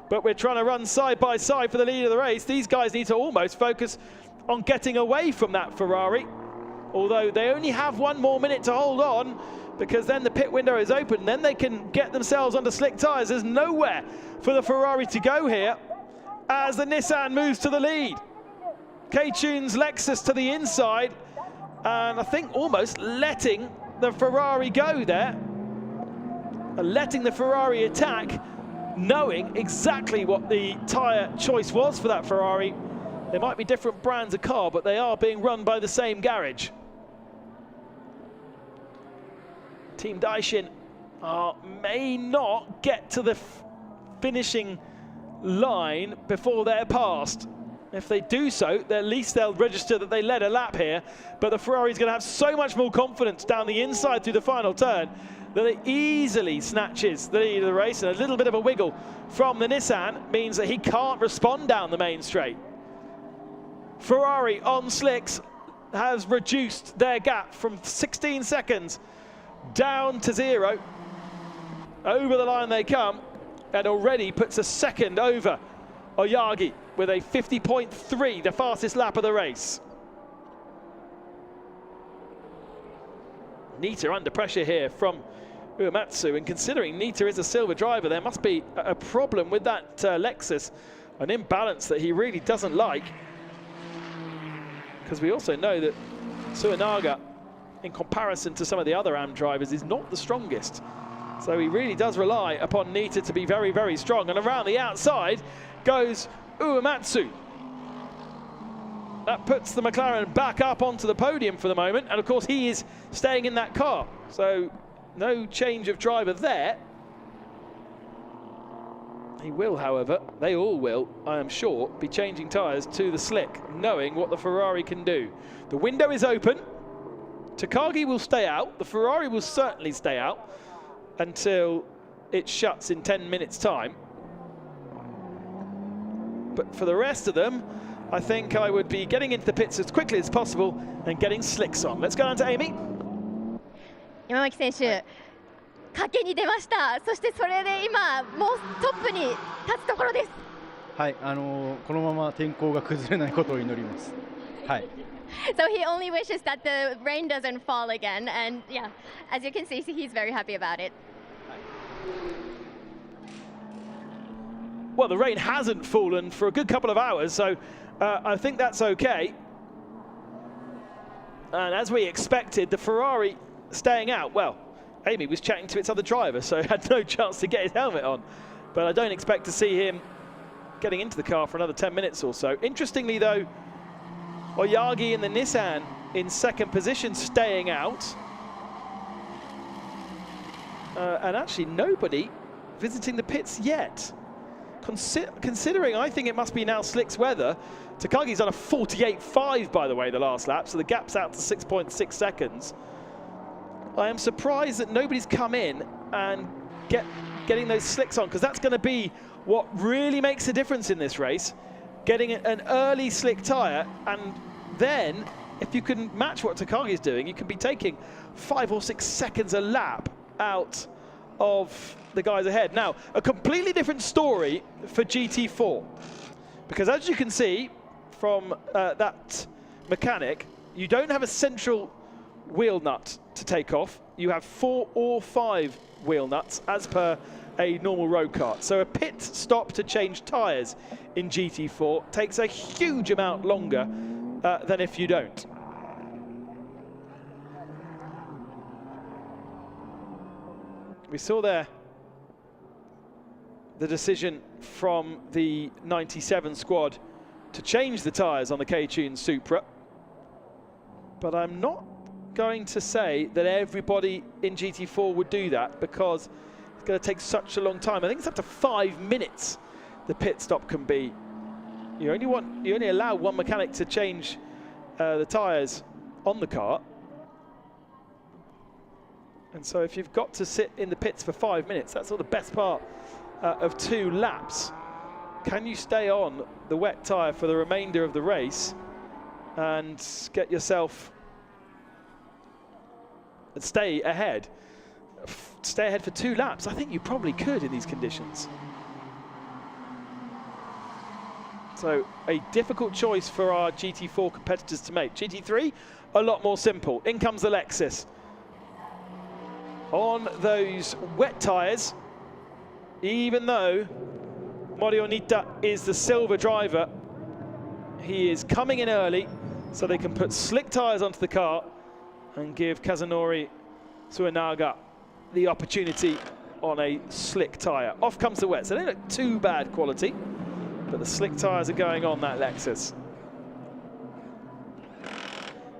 A: but we're trying to run side by side for the lead of the race. These guys need to almost focus on getting away from that Ferrari, although they only have 1 more minute to hold on, because then the pit window is open, then they can get themselves onto slick tyres. There's nowhere for the Ferrari to go here as the Nissan moves to the lead. K-Tune's Lexus to the inside, and I think almost letting the Ferrari go there, and letting the Ferrari attack, knowing exactly what the tyre choice was for that Ferrari. There might be different brands of car, but they are being run by the same garage. Team Daishin may not get to the finishing line before they're passed. If they do so, at least they'll register that they led a lap here, but the Ferrari's going to have so much more confidence down the inside through the final turn that it easily snatches the lead of the race, and a little bit of a wiggle from the Nissan means that he can't respond down the main straight. Ferrari on slicks has reduced their gap from 16 seconds down to 0. Over the line they come, and already puts a second over Oyagi with a 50.3, the fastest lap of the race. Nita under pressure here from Uematsu, and considering Nita is a silver driver, there must be a problem with that Lexus, an imbalance that he really doesn't like, because we also know that Suenaga, in comparison to some of the other AM drivers, is not the strongest. So he really does rely upon Nita to be very, very strong. And around the outside goes Uematsu. That puts the McLaren back up onto the podium for the moment. And of course, he is staying in that car. So no change of driver there. He will, however, they all will, I am sure, be changing tyres to the slick, knowing what the Ferrari can do. The window is open. Takagi will stay out. The Ferrari will certainly stay out until it shuts in 10 minutes' time. But for the rest of them, I think I would be getting into the pits as quickly as possible and getting slicks on. Let's go down to Amy.
D: 山脇選手、賭けに出ました。そしてそれで今もうトップに立つところです。
E: はい、このまま天候が崩れないことを祈ります。はい。
D: So he only wishes that the rain doesn't fall again, and yeah, as you can see, he's very happy about it.
A: Well, the rain hasn't fallen for a good couple of hours, so I think that's okay. And as we expected, the Ferrari staying out. Well, Amy was chatting to its other driver, so had no chance to get his helmet on. But I don't expect to see him getting into the car for another 10 minutes or so. Interestingly, though, Oyagi and the Nissan in second position staying out. And actually nobody visiting the pits yet. Considering, I think it must be now slicks weather. Takagi's done a 48.5, by the way, the last lap, so the gap's out to 6.6 seconds. I am surprised that nobody's come in and getting those slicks on, because that's going to be what really makes a difference in this race. Getting an early slick tyre, and then if you can match what Takagi's doing, you can be taking 5 or 6 seconds a lap out of the guys ahead. Now, a completely different story for GT4, because as you can see from that mechanic, you don't have a central wheel nut to take off. You have 4 or 5 wheel nuts as per a normal road kart. So a pit stop to change tyres in GT4 takes a huge amount longer than if you don't. We saw there the decision from the 97 squad to change the tyres on the K-Tune Supra, but I'm not going to say that everybody in GT4 would do that, because it's going to take such a long time. I think it's up to 5 minutes the pit stop can be. You only allow one mechanic to change the tyres on the car. And so if you've got to sit in the pits for 5 minutes, that's sort of the best part of 2 laps. Can you stay on the wet tyre for the remainder of the race and get yourself and stay ahead? Stay ahead for 2 laps? I think you probably could in these conditions. So a difficult choice for our GT4 competitors to make. GT3, a lot more simple. In comes the Lexus. On those wet tyres, even though Morionita is the silver driver, he is coming in early so they can put slick tyres onto the car and give Kazunori Tsuenaga the opportunity on a slick tyre. Off comes the wet, so they don't look too bad quality, but the slick tyres are going on that Lexus.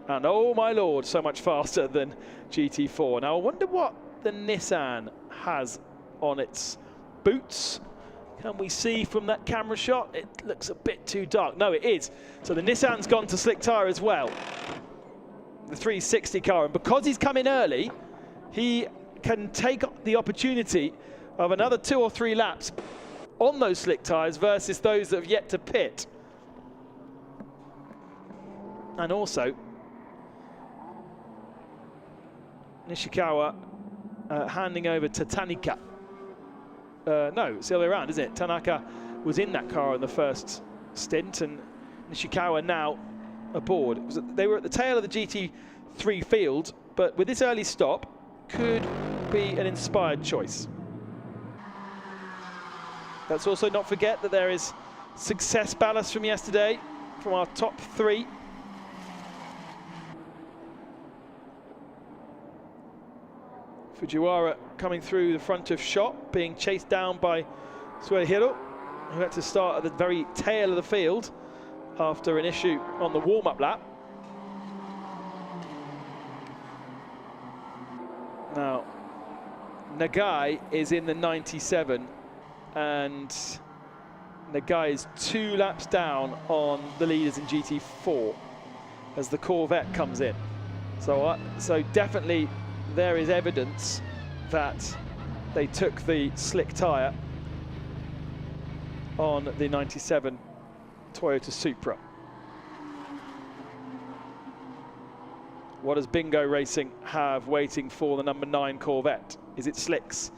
A: And oh my lord, so much faster than GT4. Now I wonder what the Nissan has on its boots. Can we see from that camera shot? It looks a bit too dark. No, it is. So the Nissan's gone to slick tyre as well. The 360 car, and because he's come in early, he can take the opportunity of another 2 or 3 laps on those slick tyres versus those that have yet to pit. And also, Nishikawa handing over to Tanaka. No, it's the other way around, isn't it? Tanaka was in that car in the first stint, and Nishikawa now aboard. They were at the tail of the GT3 field, but with this early stop, could be an inspired choice. Let's also not forget that there is success ballast from yesterday from our top 3. Fujiwara coming through the front of shot, being chased down by Suehiro, who had to start at the very tail of the field after an issue on the warm-up lap. Now, Nagai is in the 97, and Nagai is 2 laps down on the leaders in GT4 as the Corvette comes in. So definitely there is evidence that they took the slick tyre on the 97 Toyota Supra. What does Bingo Racing have waiting for the number 9 Corvette? Is it slicks?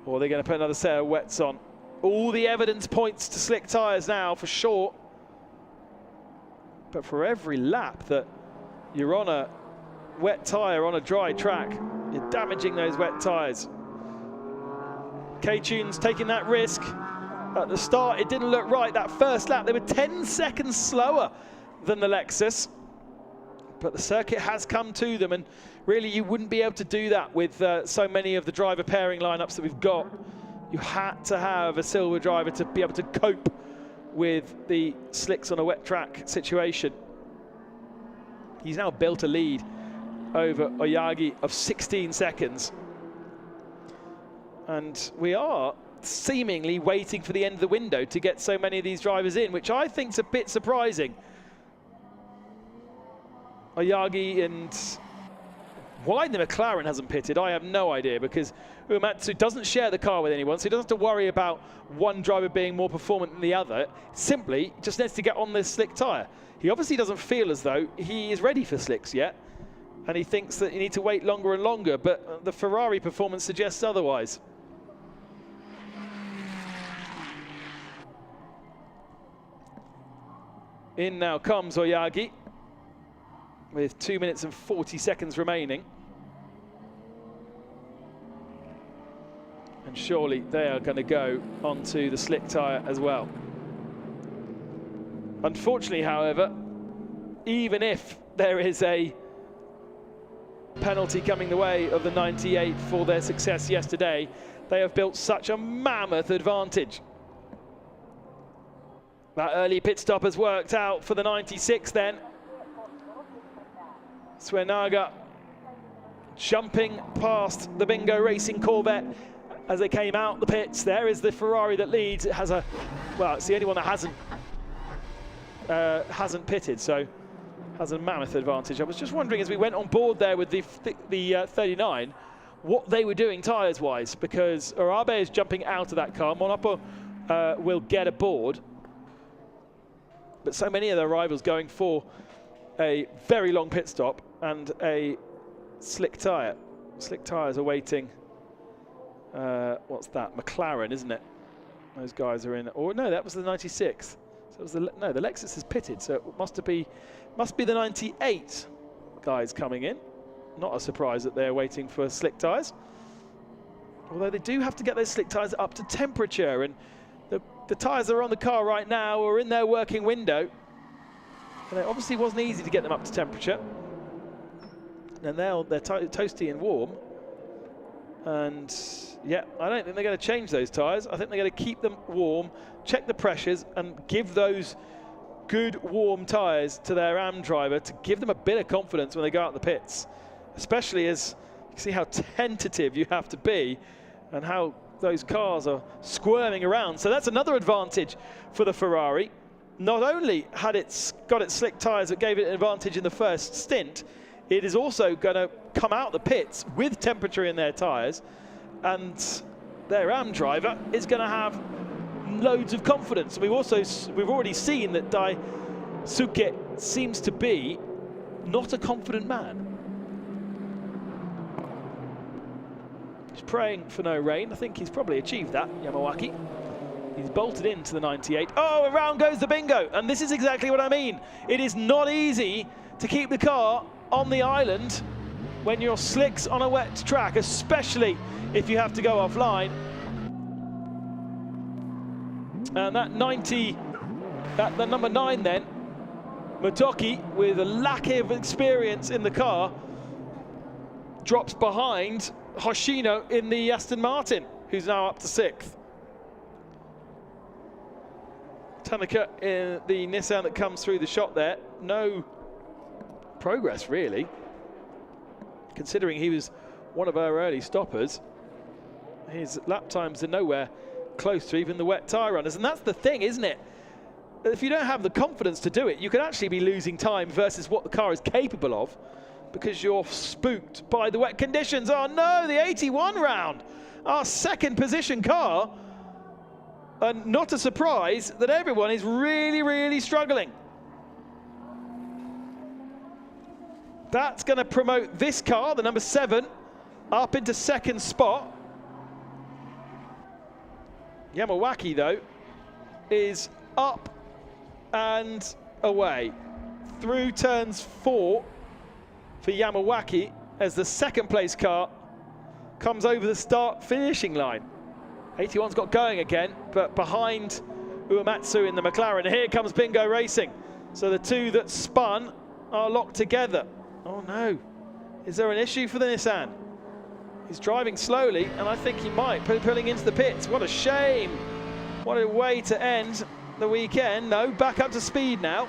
A: Or are they going to put another set of wets on? All the evidence points to slick tyres now for sure. But for every lap that you're on a wet tyre on a dry track, you're damaging those wet tyres. K-Tune's taking that risk. At the start, it didn't look right. That first lap, they were 10 seconds slower than the Lexus. But the circuit has come to them, and really you wouldn't be able to do that with so many of the driver pairing lineups that we've got. You had to have a silver driver to be able to cope with the slicks on a wet track situation. He's now built a lead over Oyagi of 16 seconds. And we are seemingly waiting for the end of the window to get so many of these drivers in, which I think is a bit surprising. Oyagi, and why the McLaren hasn't pitted, I have no idea, because Uematsu doesn't share the car with anyone, so he doesn't have to worry about one driver being more performant than the other. Simply just needs to get on this slick tyre. He obviously doesn't feel as though he is ready for slicks yet, and he thinks that you need to wait longer and longer, but the Ferrari performance suggests otherwise. In now comes Oyagi with 2 minutes and 40 seconds remaining. And surely they are going to go onto the slick tyre as well. Unfortunately, however, even if there is a penalty coming the way of the 98 for their success yesterday, they have built such a mammoth advantage. That early pit stop has worked out for the 96 then. Suenaga jumping past the Bingo Racing Corvette as they came out the pits. There is the Ferrari that leads. It has a, well, it's the only one that hasn't pitted, so has a mammoth advantage. I was just wondering as we went on board there with the 39, what they were doing tyres-wise, because Arabe is jumping out of that car. Monapo will get aboard, but so many of their rivals going for a very long pit stop and a slick tyre. Slick tyres are waiting. What's that? McLaren, isn't it? Those guys are in. Or no, that was the 96. So it was the Lexus has pitted, so it must be the 98 guys coming in. Not a surprise that they're waiting for slick tyres. Although they do have to get those slick tyres up to temperature, and the tyres that are on the car right now are in their working window. And it obviously wasn't easy to get them up to temperature. And now they're toasty and warm. And yeah, I don't think they're going to change those tyres. I think they're going to keep them warm, check the pressures, and give those good warm tyres to their AM driver to give them a bit of confidence when they go out the pits. Especially as you see how tentative you have to be and how those cars are squirming around. So that's another advantage for the Ferrari. Not only had it got its slick tyres that gave it an advantage in the first stint, it is also going to come out the pits with temperature in their tyres, and their AM driver is going to have loads of confidence. We've already seen that Daisuke seems to be not a confident man. He's praying for no rain. I think he's probably achieved that, Yamawaki. He's bolted into the 98. Oh, around goes the Bingo, and this is exactly what I mean. It is not easy to keep the car on the island when you're slicks on a wet track, especially if you have to go offline. And that 90, the number 9 then, Motoki, with a lack of experience in the car, drops behind Hoshino in the Aston Martin, who's now up to 6th. Tanaka in the Nissan that comes through the shot there. No progress, really, considering he was one of our early stoppers. His lap times are nowhere close to even the wet tyre runners, and that's the thing, isn't it? If you don't have the confidence to do it, you could actually be losing time versus what the car is capable of, because you're spooked by the wet conditions. Oh no, the 81 round, our second position car, and not a surprise that everyone is really struggling. That's going to promote this car, the number 7, up into 2nd spot. Yamawaki, though, is up and away through turns 4 for Yamawaki as the 2nd place car comes over the start finishing line. 81's got going again, but behind Uematsu in the McLaren. And here comes Bingo Racing. So the two that spun are locked together. Oh no, is there an issue for the Nissan? He's driving slowly, and I think he might be pulling into the pits. What a shame. What a way to end the weekend. No, back up to speed now.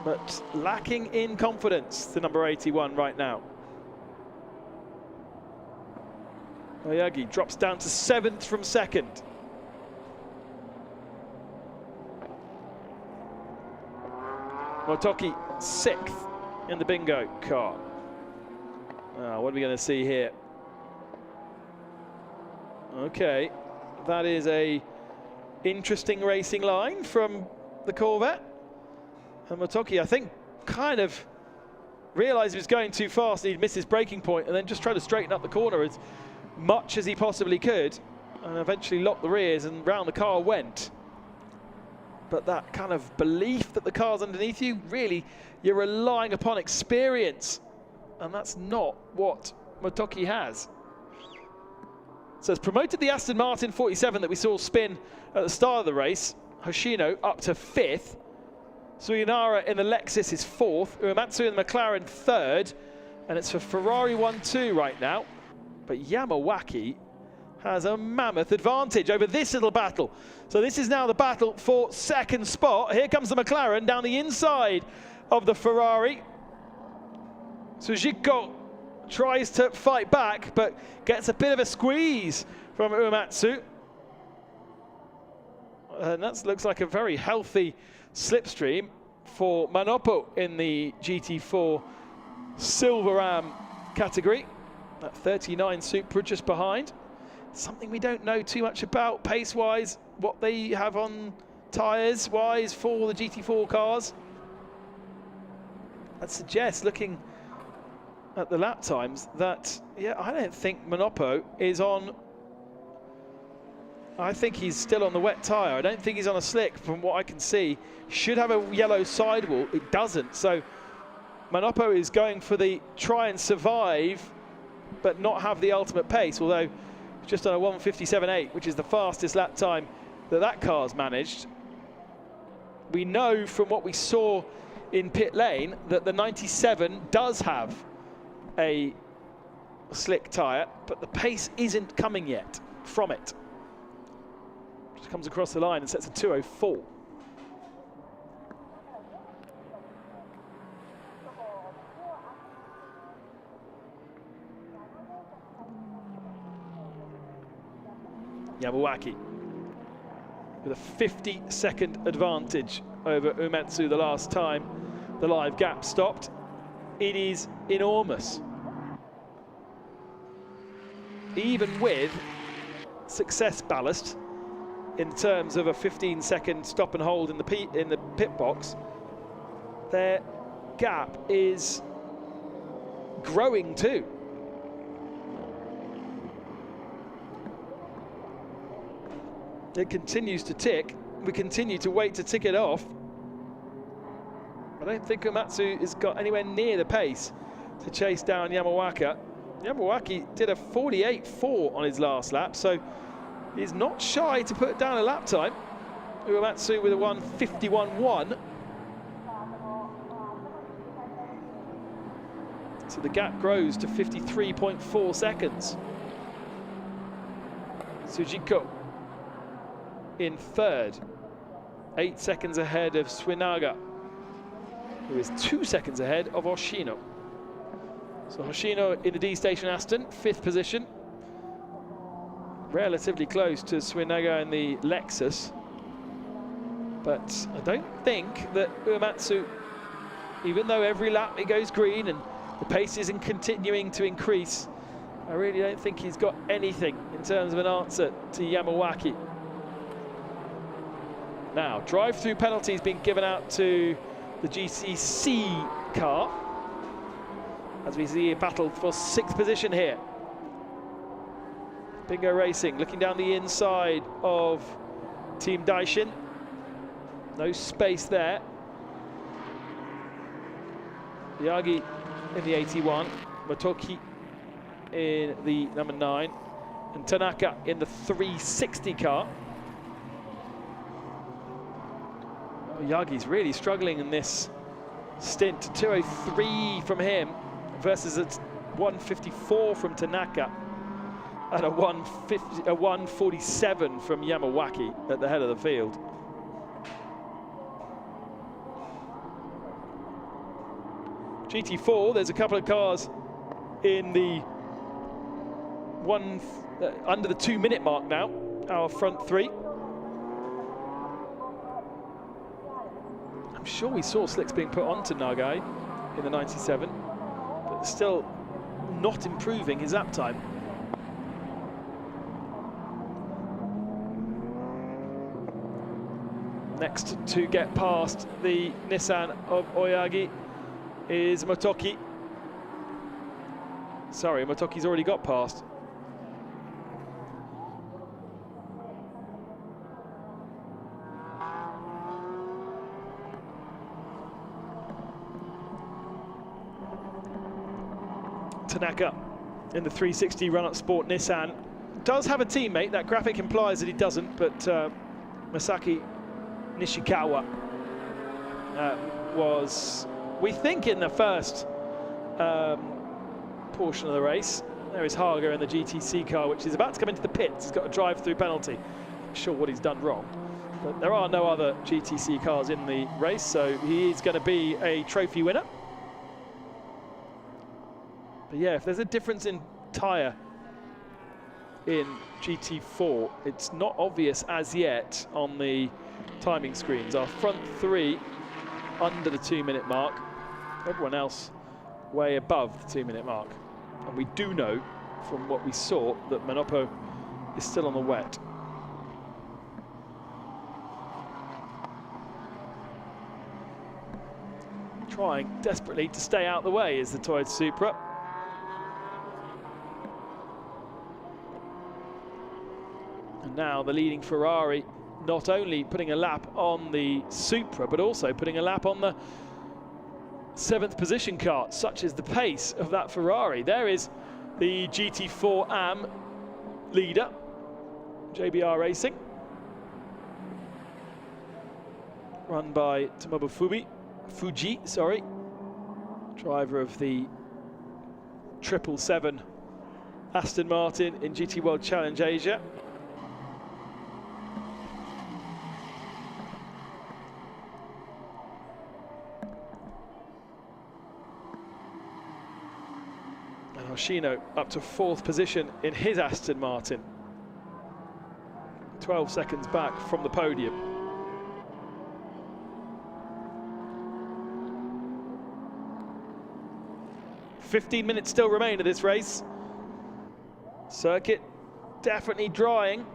A: But lacking in confidence, the number 81 right now. Oyagi drops down to 7th from 2nd. Motoki 6th in the Bingo car. What are we going to see here? Okay, that is a interesting racing line from the Corvette. And Motoki, I think, kind of realised he was going too fast and he'd missed his braking point, and then just tried to straighten up the corner as much as he possibly could, and eventually locked the rears, and round the car went. But that kind of belief that the car's underneath you, really, you're relying upon experience, and that's not what Motoki has. So it's promoted the Aston Martin 47 that we saw spin at the start of the race, Hoshino up to 5th. Suinara in the Lexus is 4th. Uematsu in the McLaren 3rd. And it's for Ferrari 1-2 right now. But Yamawaki has a mammoth advantage over this little battle. So this is now the battle for 2nd spot. Here comes the McLaren down the inside of the Ferrari. Sujiko tries to fight back, but gets a bit of a squeeze from Uematsu. And that looks like a very healthy slipstream for Manopo in the GT4 Silveram category. That 39 Supra just behind. Something we don't know too much about pace-wise, what they have on tyres-wise for the GT4 cars. That suggests, looking at the lap times, that, yeah, I don't think Manopo is on... I think he's still on the wet tyre. I don't think he's on a slick from what I can see. Should have a yellow sidewall. It doesn't. So Manopo is going for the try and survive, but not have the ultimate pace, although just on a 1:57.8, which is the fastest lap time that car's managed. We know from what we saw in pit lane that the 97 does have a slick tyre, but the pace isn't coming yet from it. Just comes across the line and sets a 2:04. Yamawaki with a 50-second advantage over Uematsu the last time the live gap stopped. It is enormous. Even with success ballast in terms of a 15-second stop and hold in the pit box, their gap is growing too. It continues to tick. We continue to wait to tick it off. I don't think Uematsu has got anywhere near the pace to chase down Yamawaki. Yamawaki did a 48.4 on his last lap, so he's not shy to put down a lap time. Uematsu with a 1:51.1. So the gap grows to 53.4 seconds. Sujiko in 3rd, 8 seconds ahead of Suinaga, who is 2 seconds ahead of Hoshino. So Hoshino in the D Station Aston, 5th position, relatively close to Suinaga in the Lexus. But I don't think that Uematsu, even though every lap it goes green and the pace isn't continuing to increase, I really don't think he's got anything in terms of an answer to Yamawaki. Now, drive-through penalties being given out to the GCC car as we see a battle for 6th position here. Bingo Racing looking down the inside of Team Daishin. No space there. Yagi in the 81, Motoki in the number 9, and Tanaka in the 360 car. Yagi's really struggling in this stint. 2:03 from him versus a 1:54 from Tanaka and a 1:47 from Yamawaki at the head of the field. GT4, there's a couple of cars in the under the 2-minute mark now, our front three. I'm sure we saw slicks being put onto Nagai in the 97, but still not improving his lap time. Next to get past the Nissan of Oyagi is Motoki. Sorry, Motoki's already got past. Tanaka in the 360 run-up sport Nissan does have a teammate. That graphic implies that he doesn't, but Masaki Nishikawa was, we think, in the first portion of the race. There is Haga in the GTC car, which is about to come into the pits. He's got a drive-through penalty. Not sure what he's done wrong. But there are no other GTC cars in the race, so he is going to be a trophy winner. But yeah, if there's a difference in tyre in GT4, it's not obvious as yet on the timing screens. Our front three under the 2-minute mark, everyone else way above the 2-minute mark. And we do know from what we saw that Manopo is still on the wet. Trying desperately to stay out the way is the Toyota Supra. And now the leading Ferrari not only putting a lap on the Supra, but also putting a lap on the 7th position car. Such is the pace of that Ferrari. There is the GT4 AM leader, JBR Racing, run by Tomobo Fuji, driver of the 777 Aston Martin in GT World Challenge Asia. And Hoshino up to 4th position in his Aston Martin, 12 seconds back from the podium. "15 minutes still remain of this race. Circuit definitely drying.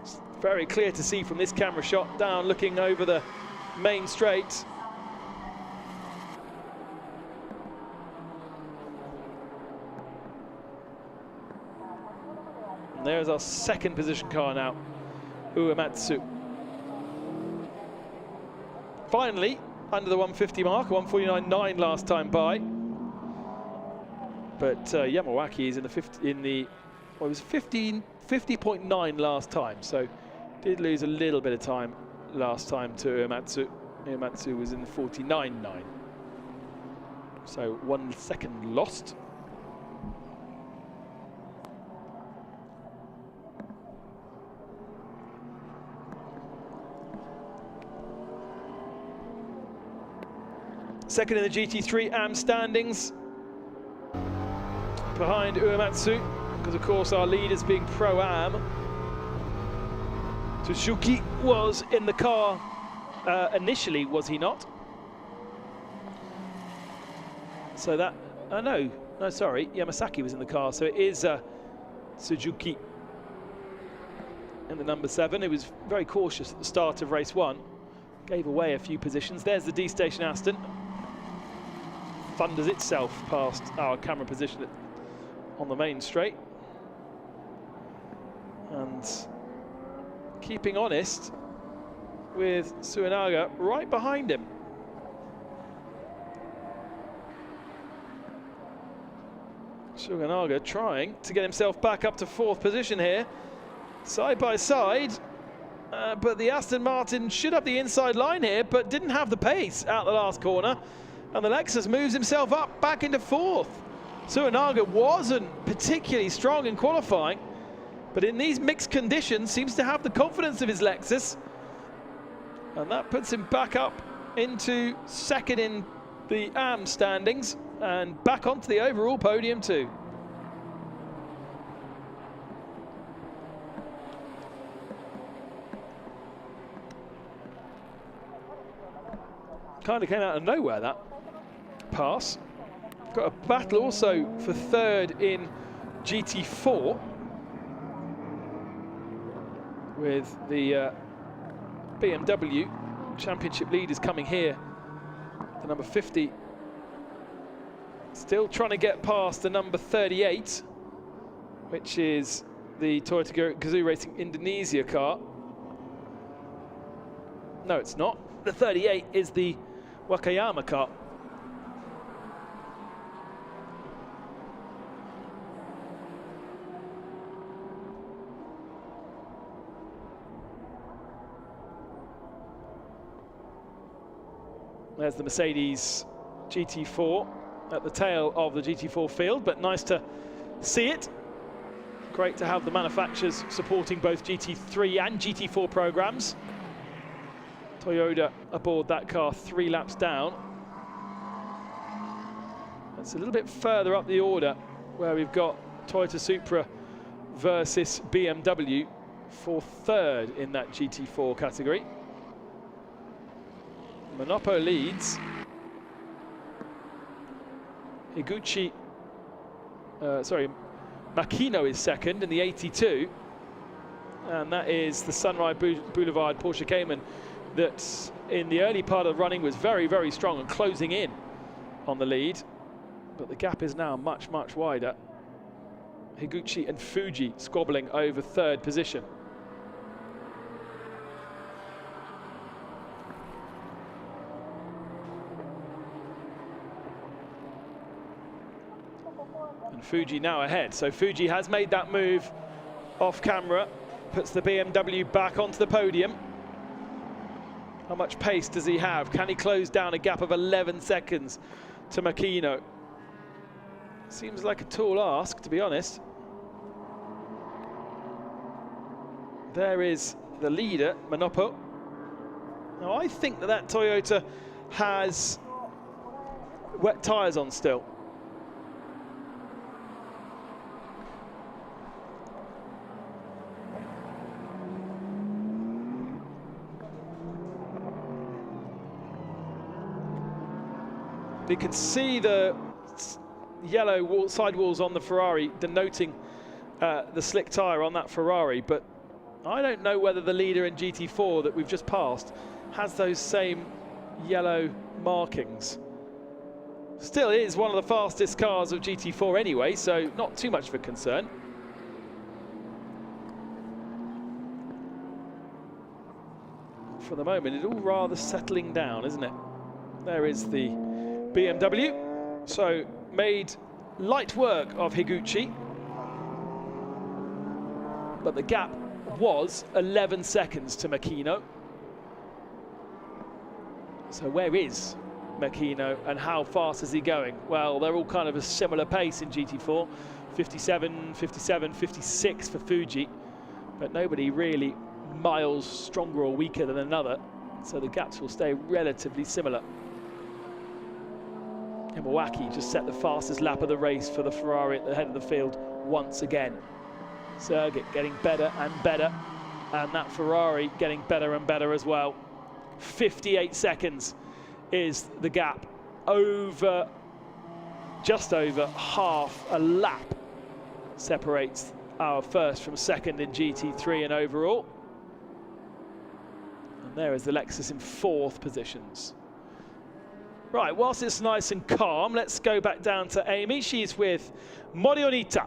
A: It's very clear to see from this camera shot down looking over the main straight. And there's our 2nd position car now, Uematsu. Finally, under the 150 mark, 149.9 last time by. But Yamawaki is well, it was 50.9 last time, so did lose a little bit of time last time to Uematsu. Uematsu was in the 49.9, so 1 second lost. Second in the GT3 AM standings, behind Uematsu, because of course our leaders being Pro-Am. Tsuzuki was in the car initially, was he not? So that, no, sorry, Yamasaki was in the car, so it is Suzuki in the number 7. It was very cautious at the start of race 1, gave away a few positions. There's the D-Station Aston, thunders itself past our camera position on the main straight, and keeping honest with Suenaga right behind him. Suenaga trying to get himself back up to 4th position here, side by side, but the Aston Martin should have the inside line here, but didn't have the pace out the last corner, and the Lexus moves himself up back into 4th. Suenaga wasn't particularly strong in qualifying, but in these mixed conditions seems to have the confidence of his Lexus, and that puts him back up into 2nd in the AM standings and back onto the overall podium too. Kind of came out of nowhere, that pass. Got a battle also for 3rd in GT4 with the BMW championship leaders coming here. The number 50 still trying to get past the number 38, which is the Toyota Gazoo Racing Indonesia car. No, it's not. The 38 is the Wakayama car. There's the Mercedes GT4 at the tail of the GT4 field, but nice to see it. Great to have the manufacturers supporting both GT3 and GT4 programs. Toyota aboard that car 3 laps down. That's a little bit further up the order, where we've got Toyota Supra versus BMW for third in that GT4 category. Manopo leads. Makino is second in the 82, and that is the Sunrise Boulevard Porsche Cayman that in the early part of the running was very, very strong and closing in on the lead, but the gap is now much, much wider. Higuchi and Fuji squabbling over third position. And Fuji now ahead, so Fuji has made that move off camera, puts the BMW back onto the podium. How much pace does he have? Can he close down a gap of 11 seconds to Makino? Seems like a tall ask, to be honest. There is the leader, Manopo. Now I think that Toyota has wet tyres on still. You can see the yellow sidewalls on the Ferrari denoting the slick tyre on that Ferrari, but I don't know whether the leader in GT4 that we've just passed has those same yellow markings. Still is one of the fastest cars of GT4 anyway, so not too much of a concern. For the moment, it's all rather settling down, isn't it? There is the BMW, so made light work of Higuchi, but the gap was 11 seconds to Makino. So where is Makino and how fast is he going? Well, they're all kind of a similar pace in GT4, 57, 57, 56 for Fuji, but nobody really miles stronger or weaker than another, so the gaps will stay relatively similar. Iwawaki just set the fastest lap of the race for the Ferrari at the head of the field once again. Sergit getting better and better, and that Ferrari getting better and better as well. 58 seconds is the gap, over, just over half a lap separates our first from second in GT3 and overall. And there is the Lexus in fourth positions. Right, whilst it's nice and calm, let's go back down to Amy. She's with Morionita.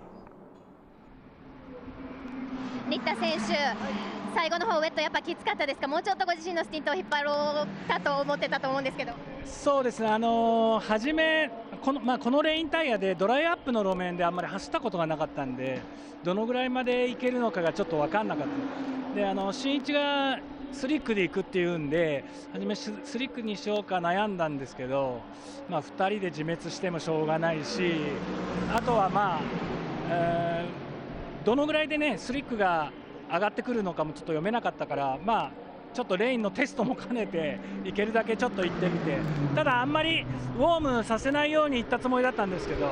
D: 新田選手、最後の方ウェットやっぱきつかったですか？もうちょっとご自身のスティントを引っ張ろうかと思ってたと思うんですけど。
F: そうですね、初めこのレインタイヤでドライアップの路面であんまり走ったことがなかったんで、どのぐらいまでいけるのかがちょっと分かんなかった。で、新一がスリックで行くっていうんで、初めスリックにしようか悩んだんですけど、2人で自滅してもしょうがないし、あとはどのぐらいでねスリックが上がってくるのかもちょっと読めなかったから、ちょっとレインのテストも兼ねていけるだけちょっと行ってみて、ただあんまりウォームさせないように行ったつもりだったんですけど、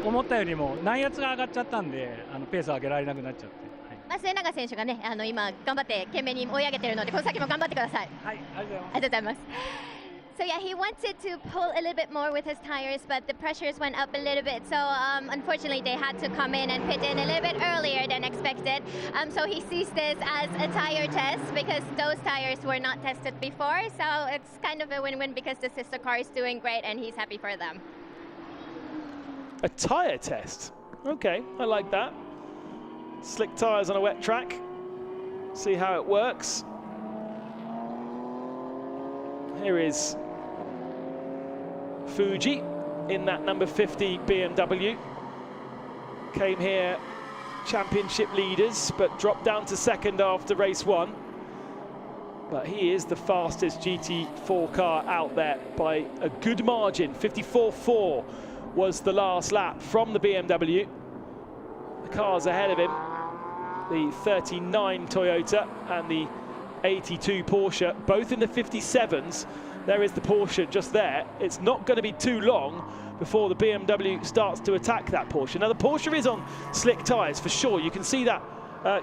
F: 思ったよりも内圧が上がっちゃったんで、ペースを上げられなくなっちゃって。
D: 末永選手がね、今頑張って懸命に追い上げているので、この先も頑張ってください。
F: はい、ありがとう
D: ございます。So yeah, he wanted to pull a little bit more with his tires, but the pressures went up a little bit. So unfortunately, they had to come in and pit in a little bit earlier than expected. So he sees this as a tire test because those tires were not tested before. So it's kind of a win-win because the sister car is doing great and he's happy for them.
A: A tire test? Okay, I like that. Slick tires on a wet track. See how it works. Here is Fuji in that number 50 BMW. Came here championship leaders, but dropped down to second after race one. but he is the fastest GT4 car out there by a good margin. 54.4 was the last lap from the BMW. The cars ahead of him, the 39 Toyota and the 82 Porsche, both in the 57s. There is the Porsche just there. It's not going to be too long before the BMW starts to attack that Porsche. Now the Porsche is on slick tyres for sure. You can see that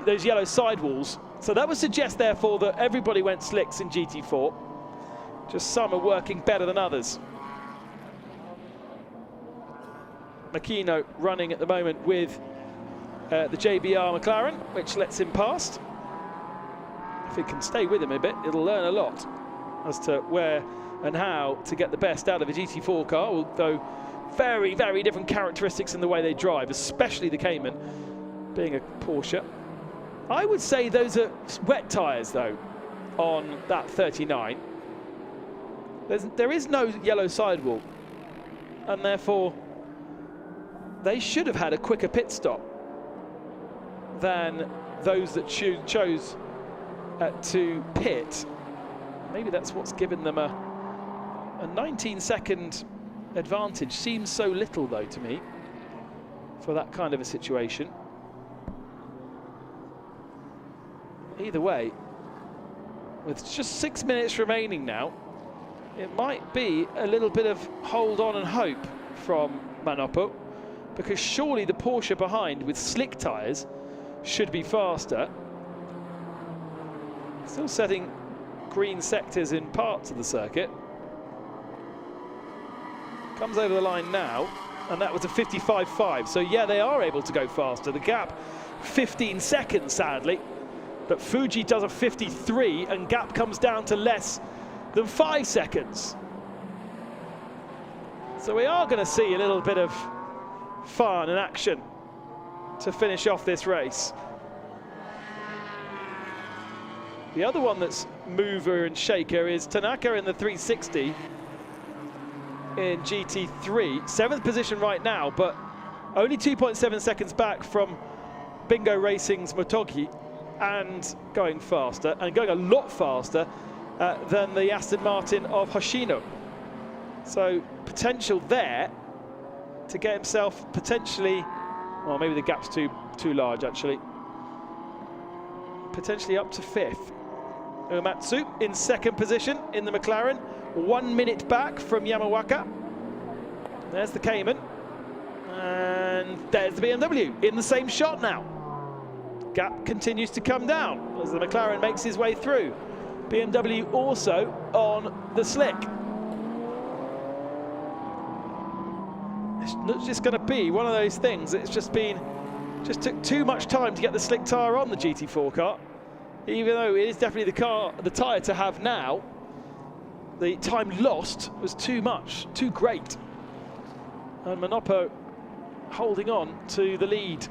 A: those yellow sidewalls. So that would suggest therefore that everybody went slicks in GT4. Just some are working better than others. Makino running at the moment with the JBR McLaren, which lets him past. If it can stay with him a bit, it'll learn a lot as to where and how to get the best out of a GT4 car, although very, very different characteristics in the way they drive, especially the Cayman being a Porsche. I would say those are wet tyres though on that 39. There is no yellow sidewall, and therefore they should have had a quicker pit stop than those that chose to pit. Maybe that's what's given them a 19-second advantage. Seems so little though to me for that kind of a situation. Either way, with just 6 minutes remaining now, it might be a little bit of hold on and hope from Manoppo, because surely the Porsche behind with slick tyres should be faster. Still setting green sectors in parts of the circuit. Comes over the line now, and that was a 55.5. So yeah, they are able to go faster. The gap, 15 seconds, sadly. But Fuji does a 53, and gap comes down to less than 5 seconds. So we are going to see a little bit of fun and action to finish off this race. The other one that's mover and shaker is Tanaka in the 360 in GT3. 7th position right now, but only 2.7 seconds back from Bingo Racing's Motogi, and going faster, and going a lot faster than the Aston Martin of Hoshino. So potential there to get himself potentially, well, maybe the gap's too large actually, potentially up to 5th. Uematsu in 2nd position in the McLaren, 1 minute back from Yamawaka. There's the Cayman, and there's the BMW in the same shot now. Gap continues to come down as the McLaren makes his way through. BMW also on the slick. It's not just going to be one of those things. It's just took too much time to get the slick tyre on the GT4 car. Even though it is definitely the tyre to have now, the time lost was too much, too great. And Manoppo holding on to the lead.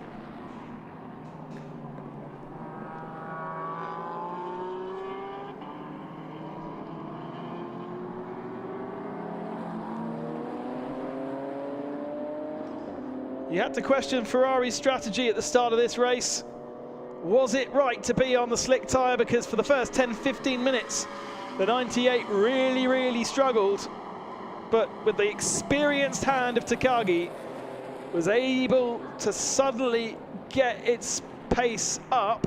A: You had to question Ferrari's strategy at the start of this race. Was it right to be on the slick tyre? Because for the first 10-15 minutes, the 98 really, really struggled. But with the experienced hand of Takagi, was able to suddenly get its pace up.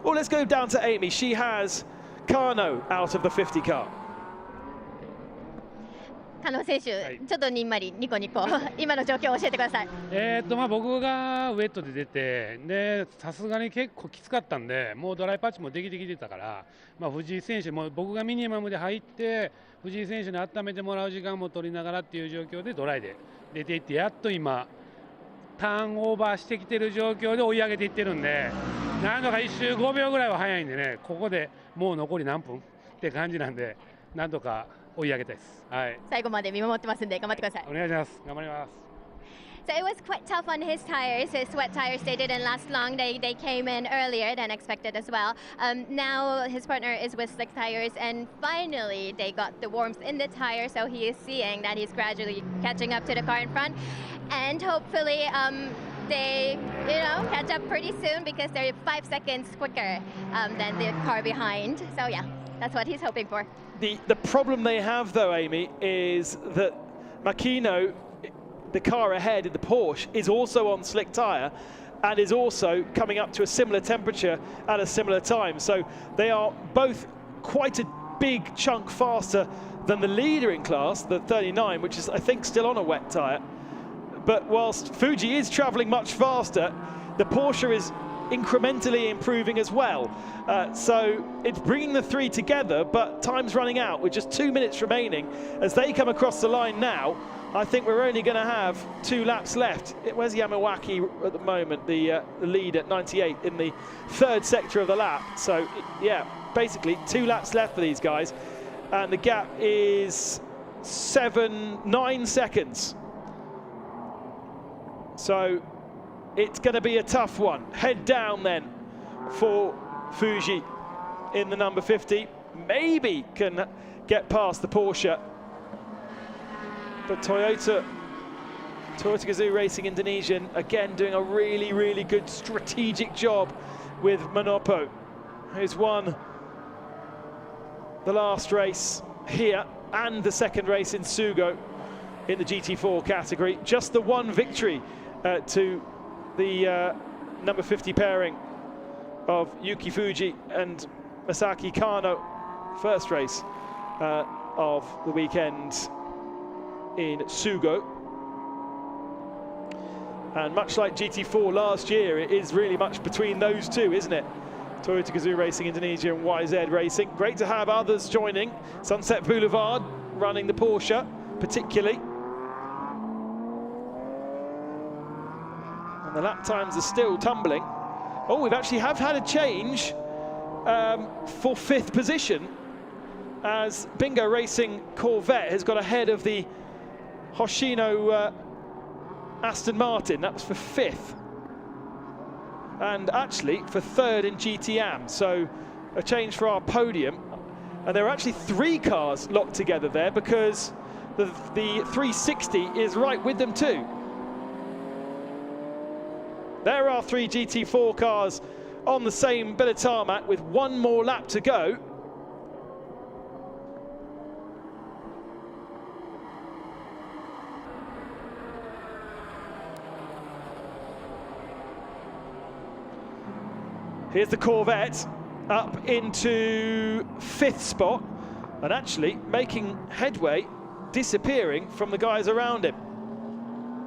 A: Well, let's go down to Amy. She has Kano out of the 50 car.
D: 加納選手、ちょっとにんまりニコニコ今の状況を教えてください。
H: 僕がウェットで出て、でさすがに結構きつかったんで、もうドライパッチもできてきてたから、藤井選手も僕がミニマムで入って、藤井選手に温めてもらう時間も取りながらっていう状況でドライで出ていって、やっと今ターンオーバーしてきてる状況で追い上げていってるんで、なんとか1周5秒ぐらいは早いんでね、ここでもう残り何分って感じなんで、なんとか追い上げたいです。はい。
D: 最後まで見守ってますんで頑張ってください。
H: お願いします。頑張ります。
D: So it was quite tough on his tires. His wet tires, they didn't last long. They came in earlier than expected as well. Now his partner is with slick tires, and finally they got the warmth in the tire, so he is seeing that he's gradually catching up to the car in front, and hopefully they catch up pretty soon because they're 5 seconds quicker than the car behind. So yeah. That's what he's hoping for.
A: The problem they have, though, Amy, is that Makino, the car ahead in the Porsche, is also on slick tyre and is also coming up to a similar temperature at a similar time. So they are both quite a big chunk faster than the leader in class, the 39, which is, I think, still on a wet tyre. But whilst Fuji is travelling much faster, the Porsche is incrementally improving as well. So it's bringing the three together, but time's running out with just 2 minutes remaining. As they come across the line now, I think we're only going to have 2 laps left. Where's Yamawaki at the moment, the lead at 98 in the third sector of the lap. So, yeah, basically 2 laps left for these guys. And the gap is 9 seconds. So it's going to be a tough one. Head down then for Fuji in the number 50. Maybe can get past the Porsche. But Toyota Gazoo Racing Indonesian, again, doing a really, really good strategic job with Manopo, who's won the last race here and the second race in Sugo in the GT4 category. Just the one victory to the number 50 pairing of Yuki Fuji and Masaki Kano, first race of the weekend in Sugo. And much like GT4 last year, it is really much between those two, isn't it? Toyota Gazoo Racing Indonesia and YZ Racing. Great to have others joining. Sunset Boulevard running the Porsche, particularly. And the lap times are still tumbling. Oh, we've actually had a change for 5th position, as Bingo Racing Corvette has got ahead of the Hoshino Aston Martin. That was for 5th. And actually for 3rd in GTM. So a change for our podium. And there are actually 3 cars locked together there, because the 360 is right with them too. There are 3 GT4 cars on the same bit of tarmac with 1 more lap to go. Here's the Corvette up into 5th spot and actually making headway, disappearing from the guys around him.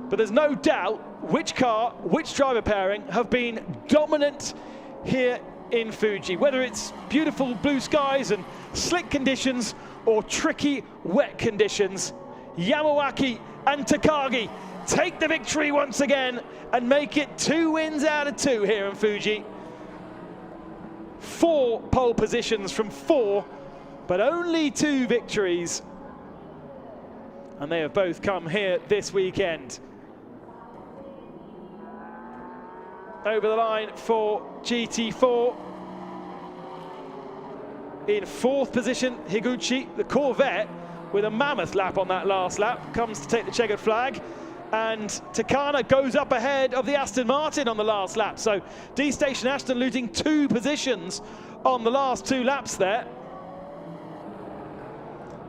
A: But there's no doubt which car, which driver pairing have been dominant here in Fuji, whether it's beautiful blue skies and slick conditions or tricky wet conditions. Yamawaki and Takagi take the victory once again and make it 2 wins out of 2 here in Fuji. 4 pole positions from 4, but only 2 victories. And they have both come here this weekend. Over the line for GT4. In 4th position, Higuchi, the Corvette, with a mammoth lap on that last lap, comes to take the checkered flag. And Takana goes up ahead of the Aston Martin on the last lap. So D-Station Aston losing 2 positions on the last 2 laps there.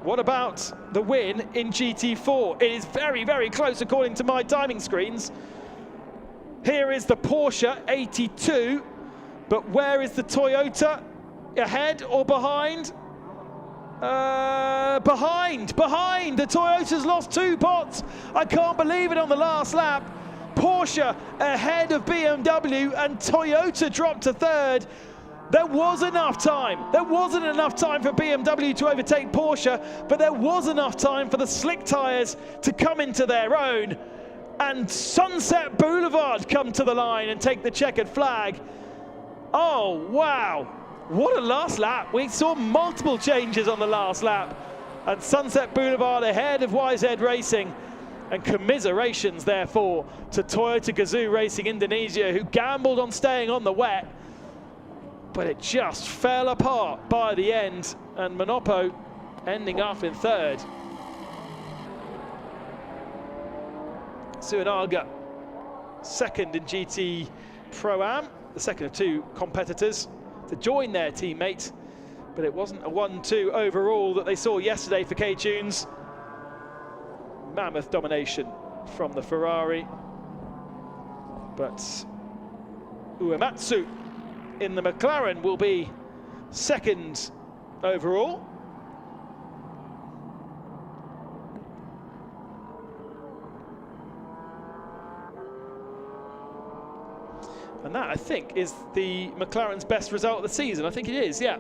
A: What about the win in GT4? It is very, very close according to my timing screens. Here is the Porsche 82, but where is the Toyota? Ahead or behind? Behind. The Toyota's lost 2 pots. I can't believe it on the last lap. Porsche ahead of BMW and Toyota dropped to 3rd. There was enough time. There wasn't enough time for BMW to overtake Porsche, but there was enough time for the slick tyres to come into their own. And Sunset Boulevard come to the line and take the checkered flag. Oh, wow. What a last lap. We saw multiple changes on the last lap. And Sunset Boulevard ahead of YZ Racing. And commiserations, therefore, to Toyota Gazoo Racing Indonesia, who gambled on staying on the wet. But it just fell apart by the end. And Manopo ending up in 3rd. Suinaga, 2nd in GT Pro-Am, the second of 2 competitors to join their teammate but it wasn't a 1-2 overall that they saw yesterday for K-Tunes. Mammoth domination from the Ferrari, but Uematsu in the McLaren will be second overall. And that, I think, is the McLaren's best result of the season. I think it is, yeah.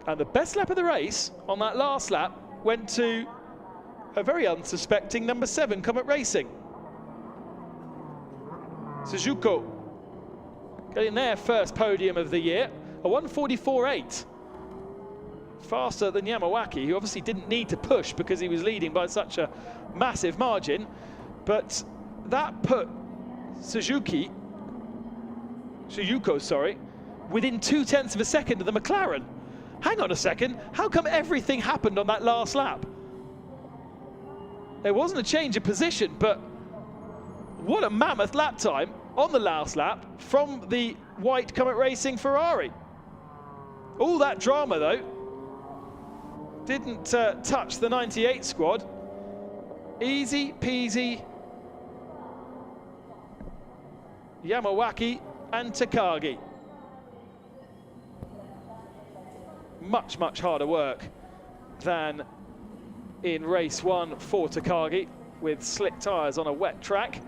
A: And the best lap of the race on that last lap went to a very unsuspecting number 7, Comet Racing. Suzuko getting their first podium of the year, a 1:44.8. Faster than Yamawaki, who obviously didn't need to push because he was leading by such a massive margin. But that put Suzuko, within 0.2 of a second of the McLaren. Hang on a second, how come everything happened on that last lap? There wasn't a change of position, but what a mammoth lap time on the last lap from the white Comet Racing Ferrari. All that drama, though, didn't touch the 98 squad. Easy peasy. Yamawaki and Takagi. Much, much harder work than in race 1 for Takagi with slick tyres on a wet track.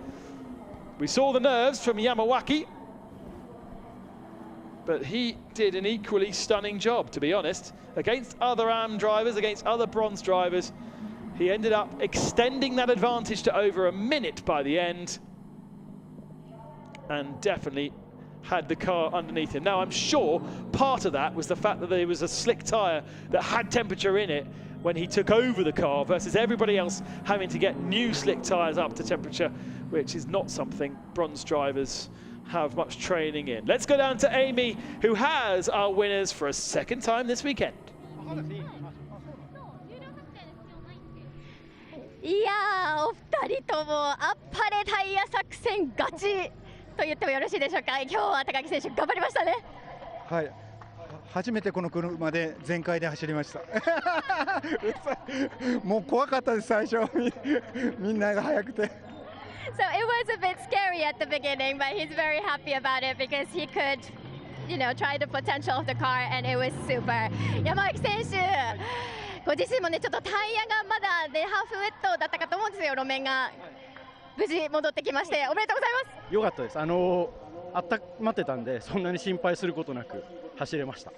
A: We saw the nerves from Yamawaki, but he did an equally stunning job, to be honest. Against other AM drivers, against other bronze drivers, he ended up extending that advantage to over a minute by the end, and definitely had the car underneath him. Now, I'm sure part of that was the fact that there was a slick tyre that had temperature in it when he took over the car versus everybody else having to get new slick tyres up to temperature, which is not something bronze drivers have much training in. Let's go down to Amy, who has our winners for a second time this weekend.
D: いやー、お二人ともあっぱれタイヤ作戦勝ちと言ってもよろしいでしょうか。今日は高木選手頑張りましたね。はい。初めてこの車で全開で走りました。もう怖かったです最初。みんなが速くて。So it was a bit scary at the beginning, but he's very happy about it because he could, you know, try the potential of the car, and it was super. 山脇選手、ご自身もねちょっとタイヤがまだねハーフウェットだったかと思うんですよ。路面が無事戻ってきましておめでとうございます。よかったです。温まってたんでそんなに心配することなく走れました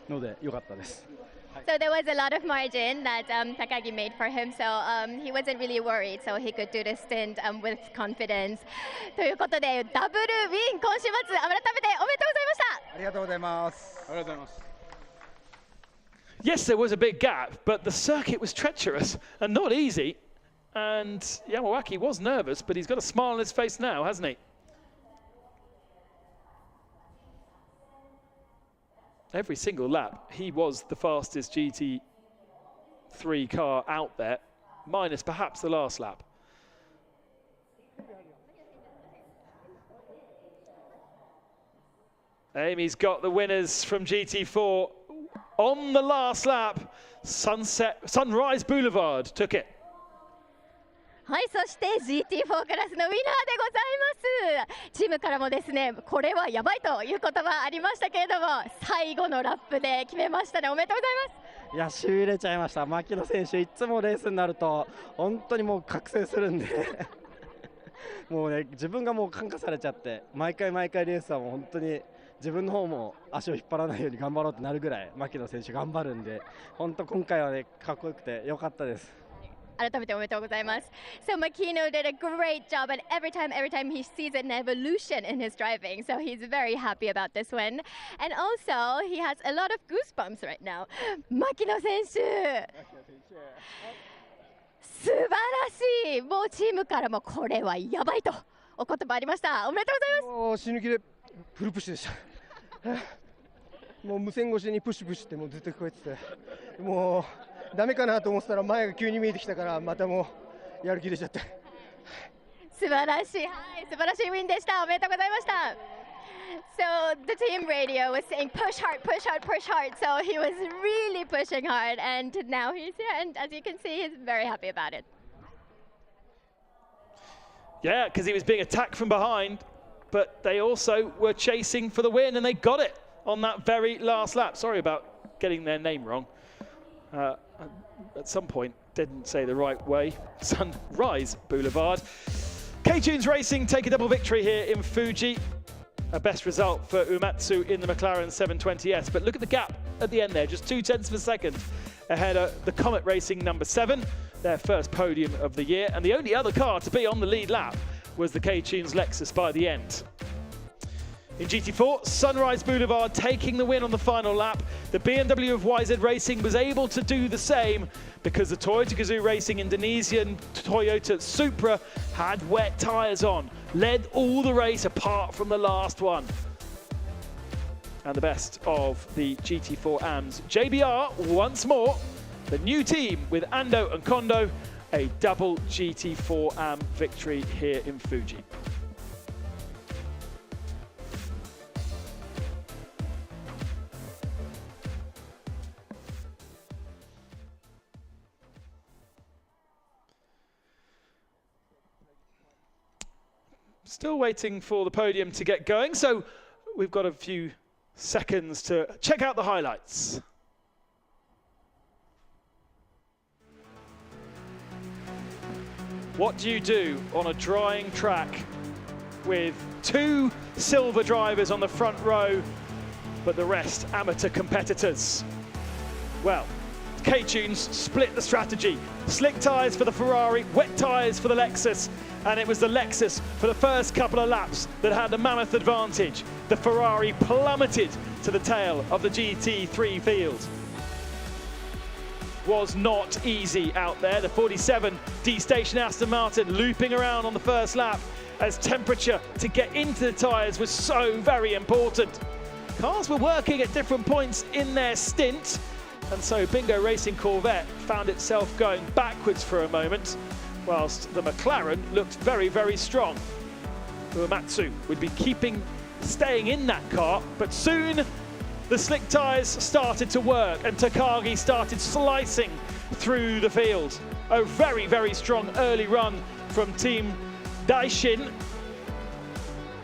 D: のでよかったです。So there was a lot of margin that Takagi made for him, so he wasn't really worried, so he could do the stint with confidence. ということでダブルウィン今週末改めておめでとうございました。ありがとうございます。ありがとうございます。
A: Yes, there was a big gap, but the circuit was treacherous and not easy. And Yamawaki was nervous, but he's got a smile on his face now, hasn't he? Every single lap, he was the fastest GT3 car out there, minus perhaps the last lap. Amy's got the winners from GT4 on the last lap. Sunrise Boulevard took it.
D: はい、そして GT4 クラスのウィナーでございます。チームからもですね、これはやばいという言葉ありましたけれども、最後のラップで決めましたね。おめでとうございます。いや、しびれちゃいました。牧野選手いつもレースになると本当にもう覚醒するんでもうね、自分がもう感化されちゃって、毎回レースはもう本当に自分の方も足を引っ張らないように頑張ろうってなるぐらい牧野選手頑張るんで、本当今回はねかっこよくて良かったです。改めておめでとうございます。So Makino did a great job, and every time he sees an evolution in his driving, so he's very happy about this win. And also, he has a lot of goosebumps right now. 牧野選手、素晴らしい。もうチームからもこれはやばいとお言葉ありました。おめでとうございます。もう死ぬ気でフルプッシュでしたもう無線越しにプッシュってもうずっと聞こえてて、もうダメかなと思ってたら前が急に見えてきたからまたもうやる気出ちゃって素晴らしい、はい、素晴らしいウィンでした。おめでとうございました。So the team radio was saying push hard, push hard, push hard. So he was really pushing hard, and now he's here. And as you can see, he's very happy about it.
A: Yeah, because he was being attacked from behind, but they also were chasing for the win, and they got it on that very last lap. Sorry about getting their name wrong. At some point, didn't say the right way. Sunrise Boulevard. K-Tunes Racing take a double victory here in Fuji. A best result for Uematsu in the McLaren 720S. But look at the gap at the end there, just 0.2 of a second ahead of the Comet Racing number 7, their first podium of the year. And the only other car to be on the lead lap was the K-Tunes Lexus by the end. In GT4, Sunrise Boulevard taking the win on the final lap. The BMW of YZ Racing was able to do the same because the Toyota Gazoo Racing Indonesian Toyota Supra had wet tyres on. Led all the race apart from the last one. And the best of the GT4 AMs. JBR once more, the new team with Ando and Kondo, a double GT4 AM victory here in Fuji. Still waiting for the podium to get going, so we've got a few seconds to check out the highlights. What do you do on a drying track with 2 silver drivers on the front row, but the rest amateur competitors? Well, K-Tunes split the strategy. Slick tyres for the Ferrari, wet tyres for the Lexus, and it was the Lexus for the first couple of laps that had the mammoth advantage. The Ferrari plummeted to the tail of the GT3 field. Was not easy out there. The 47 D-Station Aston Martin looping around on the first lap as temperature to get into the tyres was so very important. Cars were working at different points in their stint, and so Bingo Racing Corvette found itself going backwards for a moment, whilst the McLaren looked very, very strong. Uematsu would be staying in that car, but soon the slick tyres started to work and Takagi started slicing through the field. A very, very strong early run from Team Daishin.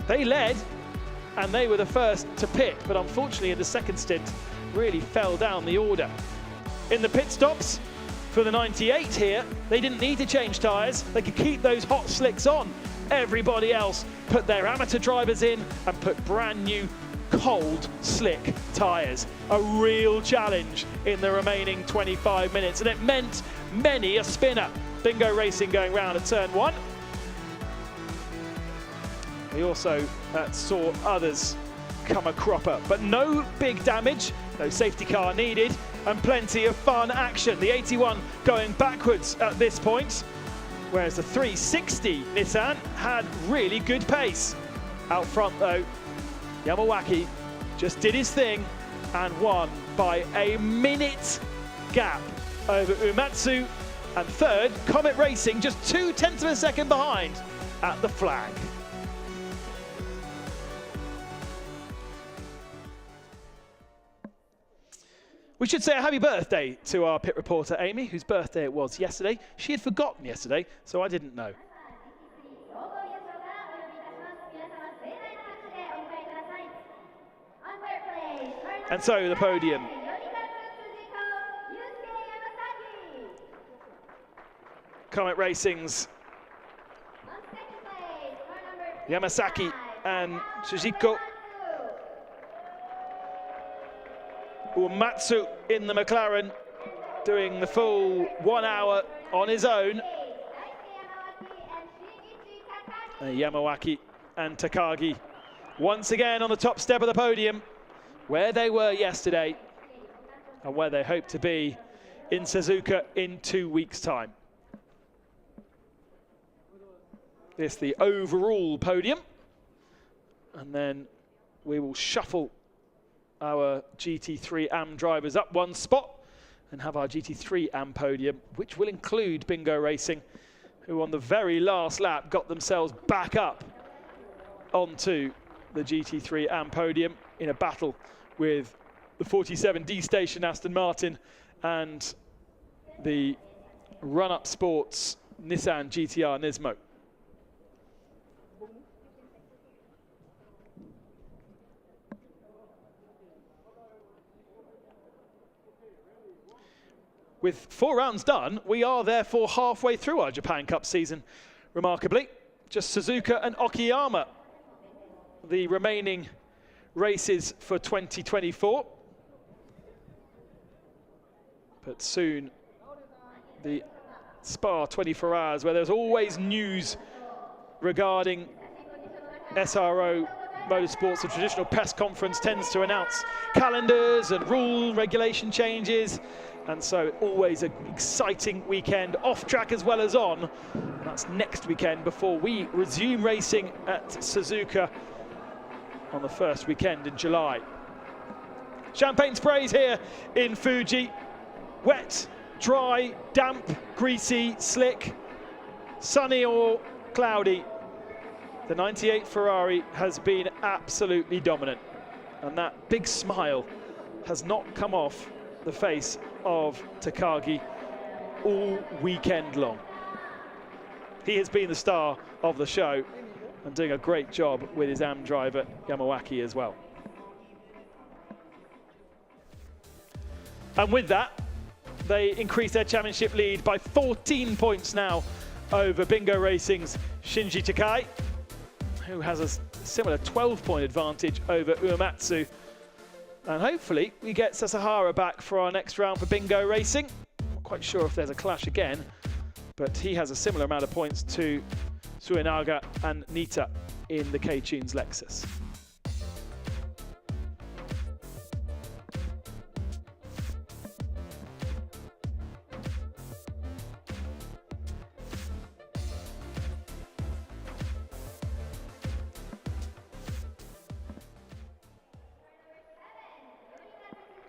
A: They led and they were the first to pit, but unfortunately in the second stint really fell down the order. In the pit stops for the 98 here, they didn't need to change tyres. They could keep those hot slicks on. Everybody else put their amateur drivers in and put brand new cold slick tyres. A real challenge in the remaining 25 minutes, and it meant many a spinner. Bingo Racing going round at turn 1. We also saw others come a cropper, but no big damage, no safety car needed, and plenty of fun action. The 81 going backwards at this point, whereas the 360 Nissan had really good pace. Out front though, Yamawaki just did his thing and won by a minute gap over Uematsu, and third, Comet Racing just 0.2 of a second behind at the flag. We should say a happy birthday to our pit reporter Amy, whose birthday it was yesterday. She had forgotten yesterday, so I didn't know. And so the podium. Comet Racing's Yamasaki and Sujiko. Uematsu in the McLaren doing the full 1 hour on his own. Yamawaki and Takagi once again on the top step of the podium, where they were yesterday and where they hope to be in Suzuka in 2 weeks' time. This is the overall podium, and then we will shuffle our GT3 AM drivers up one spot and have our GT3 AM podium, which will include Bingo Racing, who on the very last lap got themselves back up onto the GT3 and podium in a battle with the 47D station Aston Martin and the run-up sports Nissan GTR Nismo. With 4 rounds done, we are therefore halfway through our Japan Cup season, remarkably. Just Suzuka and Okayama, the remaining races for 2024. But soon, the Spa 24 hours, where there's always news regarding SRO Motorsports. The traditional press conference tends to announce calendars and rule regulation changes. And so always an exciting weekend, off track as well as on. And that's next weekend before we resume racing at Suzuka on the first weekend in July. Champagne sprays here in Fuji. Wet, dry, damp, greasy, slick, sunny or cloudy. The 98 Ferrari has been absolutely dominant. And that big smile has not come off the face of Takagi all weekend long. He has been the star of the show and doing a great job with his AM driver Yamawaki as well. And with that, they increase their championship lead by 14 points now over Bingo Racing's Shinji Takai, who has a similar 12-point advantage over Uematsu. And hopefully we get Sasahara back for our next round for Bingo Racing. Not quite sure if there's a clash again, but he has a similar amount of points to Suenaga and Nita in the K-Tunes Lexus.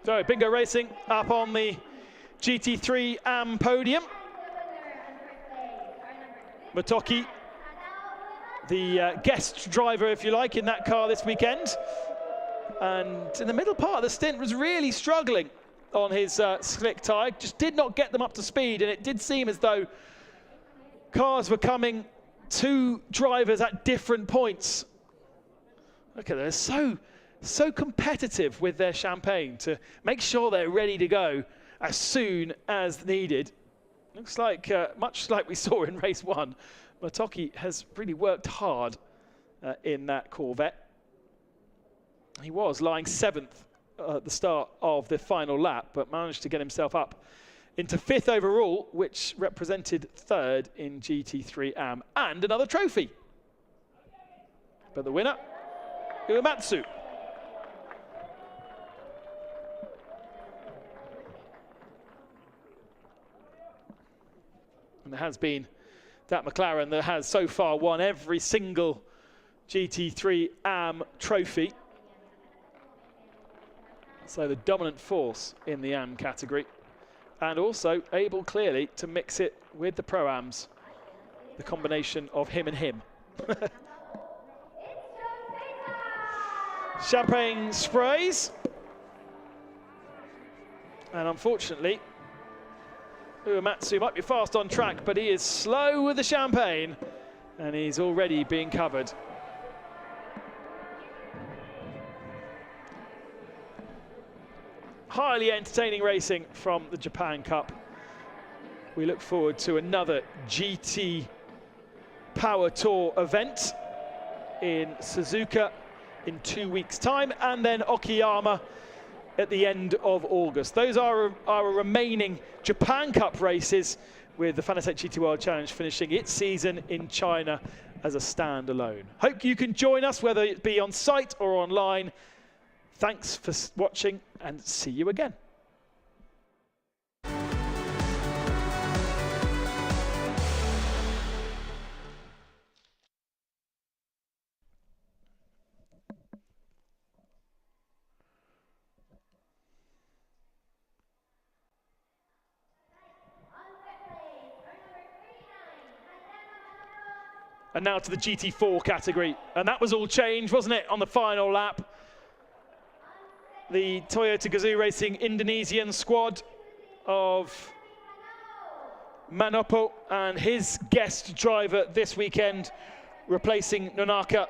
A: So Bingo Racing up on the GT3 AM podium. Motoki, the guest driver, if you like, in that car this weekend. And in the middle part of the stint was really struggling on his slick tyre. Just did not get them up to speed, and it did seem as though cars were coming to drivers at different points. Look at this, so competitive with their champagne to make sure they're ready to go as soon as needed. Looks like, much like we saw in race 1, Motoki has really worked hard in that Corvette. He was lying 7th at the start of the final lap, but managed to get himself up into 5th overall, which represented 3rd in GT3 AM, and another trophy. But the winner, Uematsu. And there has been that McLaren that has so far won every single GT3 AM trophy. So the dominant force in the AM category, and also able clearly to mix it with the Pro-Ams, the combination of him and him. Champagne sprays. And unfortunately, Uematsu might be fast on track, but he is slow with the champagne, and he's already being covered. Highly entertaining racing from the Japan Cup. We look forward to another GT Power Tour event in Suzuka in 2 weeks' time, and then Okayama at the end of August. Those are our remaining Japan Cup races, with the Fanatec GT World Challenge finishing its season in China as a standalone. Hope you can join us, whether it be on site or online. Thanks for watching, and see you again. And now to the GT4 category. And that was all changed, wasn't it, on the final lap? The Toyota Gazoo Racing Indonesian squad of Manopo and his guest driver this weekend, replacing Nonaka,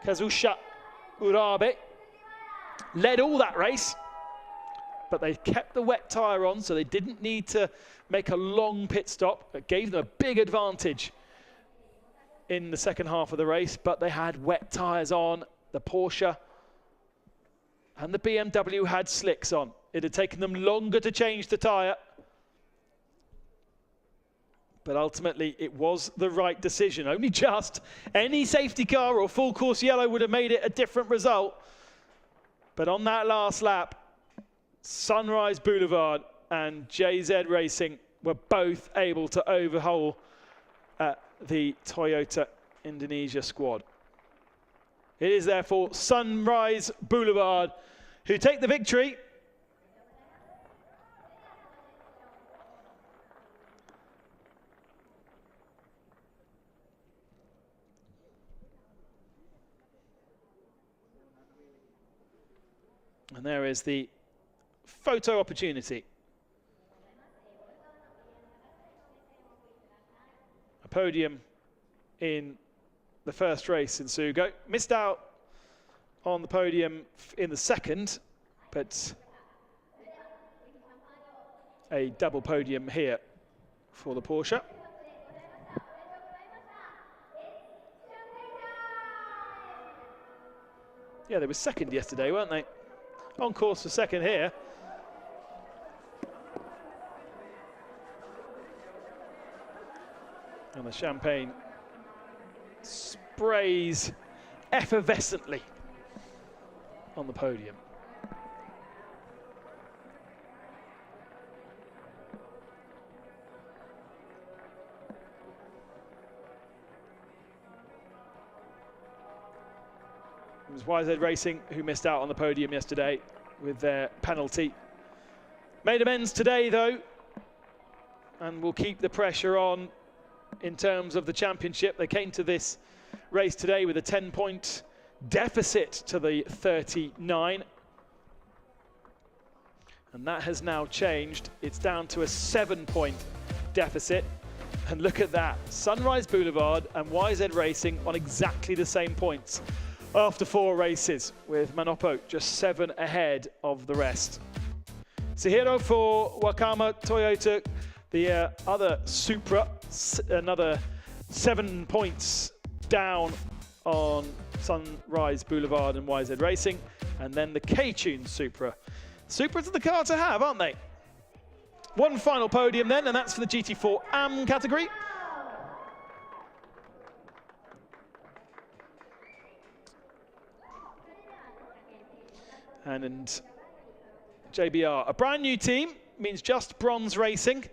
A: Kazusha Urabe, led all that race, but they kept the wet tyre on, so they didn't need to make a long pit stop. It gave them a big advantage in the second half of the race, but they had wet tyres on. The Porsche and the BMW had slicks on. It had taken them longer to change the tyre, but ultimately it was the right decision. Only just. Any safety car or full course yellow would have made it a different result. But on that last lap, Sunrise Boulevard and JZ Racing were both able to overhaul the Toyota Indonesia squad. It is therefore Sunrise Boulevard who take the victory. And there is the photo opportunity. A podium in the first race in Sugo. Missed out on the podium in the second, but a double podium here for the Porsche. Yeah, they were second yesterday, weren't they? On course for second here. And the champagne sprays effervescently on the podium. It was YZ Racing who missed out on the podium yesterday with their penalty. Made amends today though, and will keep the pressure on in terms of the championship. They came to this race today with a 10-point deficit to the 39. And that has now changed. It's down to a 7-point deficit. And look at that, Sunrise Boulevard and YZ Racing on exactly the same points after 4 races, with Manopo just 7 ahead of the rest. Sihiro for Wakama Toyota, the other Supra, another 7 points down on Sunrise Boulevard and YZ Racing, and then the K-Tune Supra. Supra's the car to have, aren't they? One final podium then, and that's for the GT4 AM category. And JBR, a brand new team, means just bronze racing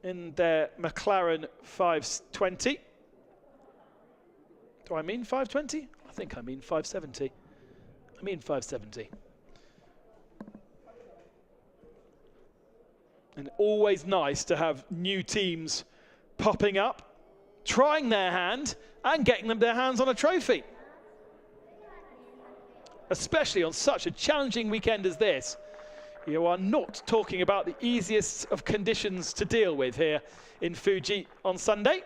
A: in their McLaren 520. Do I mean 520? I think I mean 570. I mean 570. And always nice to have new teams popping up, trying their hand and getting them their hands on a trophy. Especially on such a challenging weekend as this. You are not talking about the easiest of conditions to deal with here in Fuji on Sunday.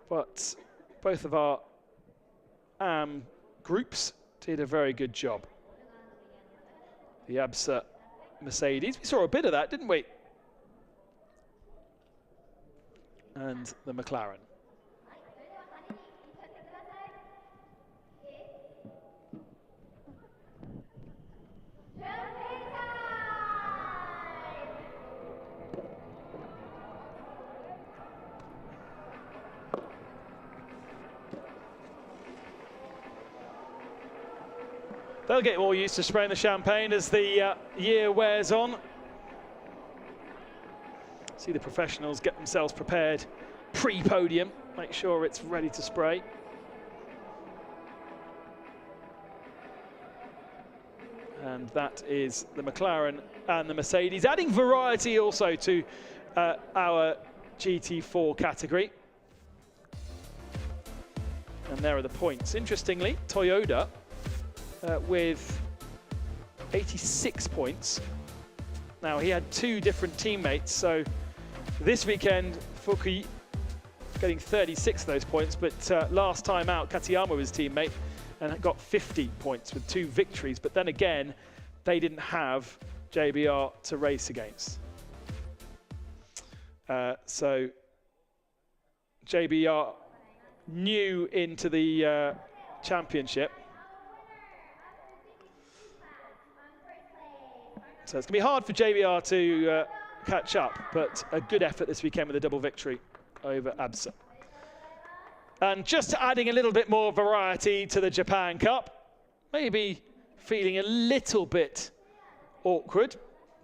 A: But both of our groups did a very good job. The ABSA Mercedes, we saw a bit of that, didn't we? And the McLaren. They'll get more used to spraying the champagne as the year wears on. See the professionals get themselves prepared pre-podium, make sure it's ready to spray. And that is the McLaren and the Mercedes, adding variety also to our GT4 category. And there are the points. Interestingly, Toyota with 86 points. Now, he had 2 different teammates, so this weekend, Fuji getting 36 of those points, but last time out, Katayama was his teammate and got 50 points with 2 victories. But then again, they didn't have JBR to race against. So JBR new into the championship. So it's going to be hard for JBR to catch up, but a good effort this weekend with a double victory over Absa. And just adding a little bit more variety to the Japan Cup, maybe feeling a little bit awkward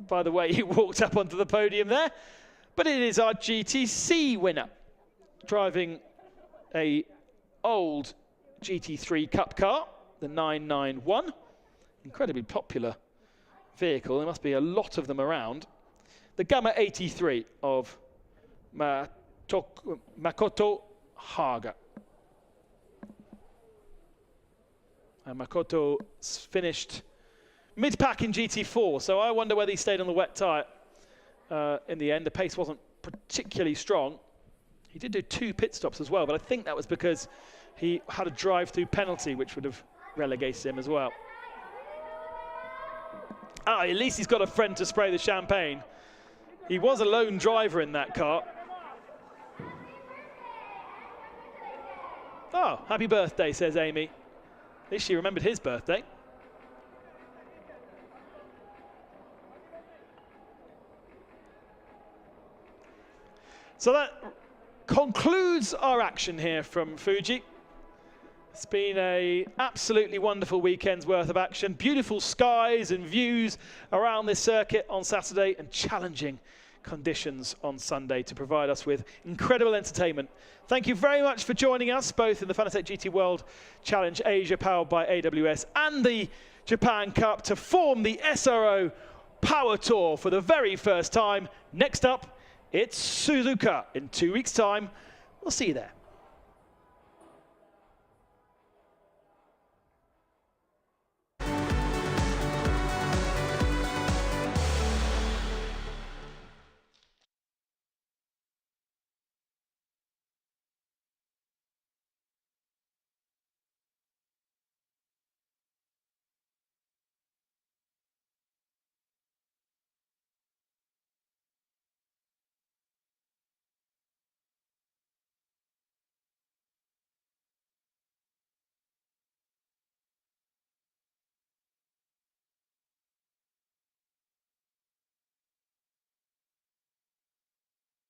A: by the way he walked up onto the podium there, but it is our GTC winner, driving a old GT3 Cup car, the 991, incredibly popular vehicle. There must be a lot of them around. The Gamma 83 of Makoto Haga. And Makoto finished mid-pack in GT4, so I wonder whether he stayed on the wet tyre in the end. The pace wasn't particularly strong. He did do 2 pit stops as well, but I think that was because he had a drive-through penalty, which would have relegated him as well. At least he's got a friend to spray the champagne. He was a lone driver in that car. Oh, happy birthday, says Amy. At least she remembered his birthday. So that concludes our action here from Fuji. It's been an absolutely wonderful weekend's worth of action. Beautiful skies and views around this circuit on Saturday, and challenging conditions on Sunday to provide us with incredible entertainment. Thank you very much for joining us, both in the Fanatec GT World Challenge Asia, powered by AWS, and the Japan Cup, to form the SRO Power Tour for the very first time. Next up, it's Suzuka in 2 weeks' time. We'll see you there.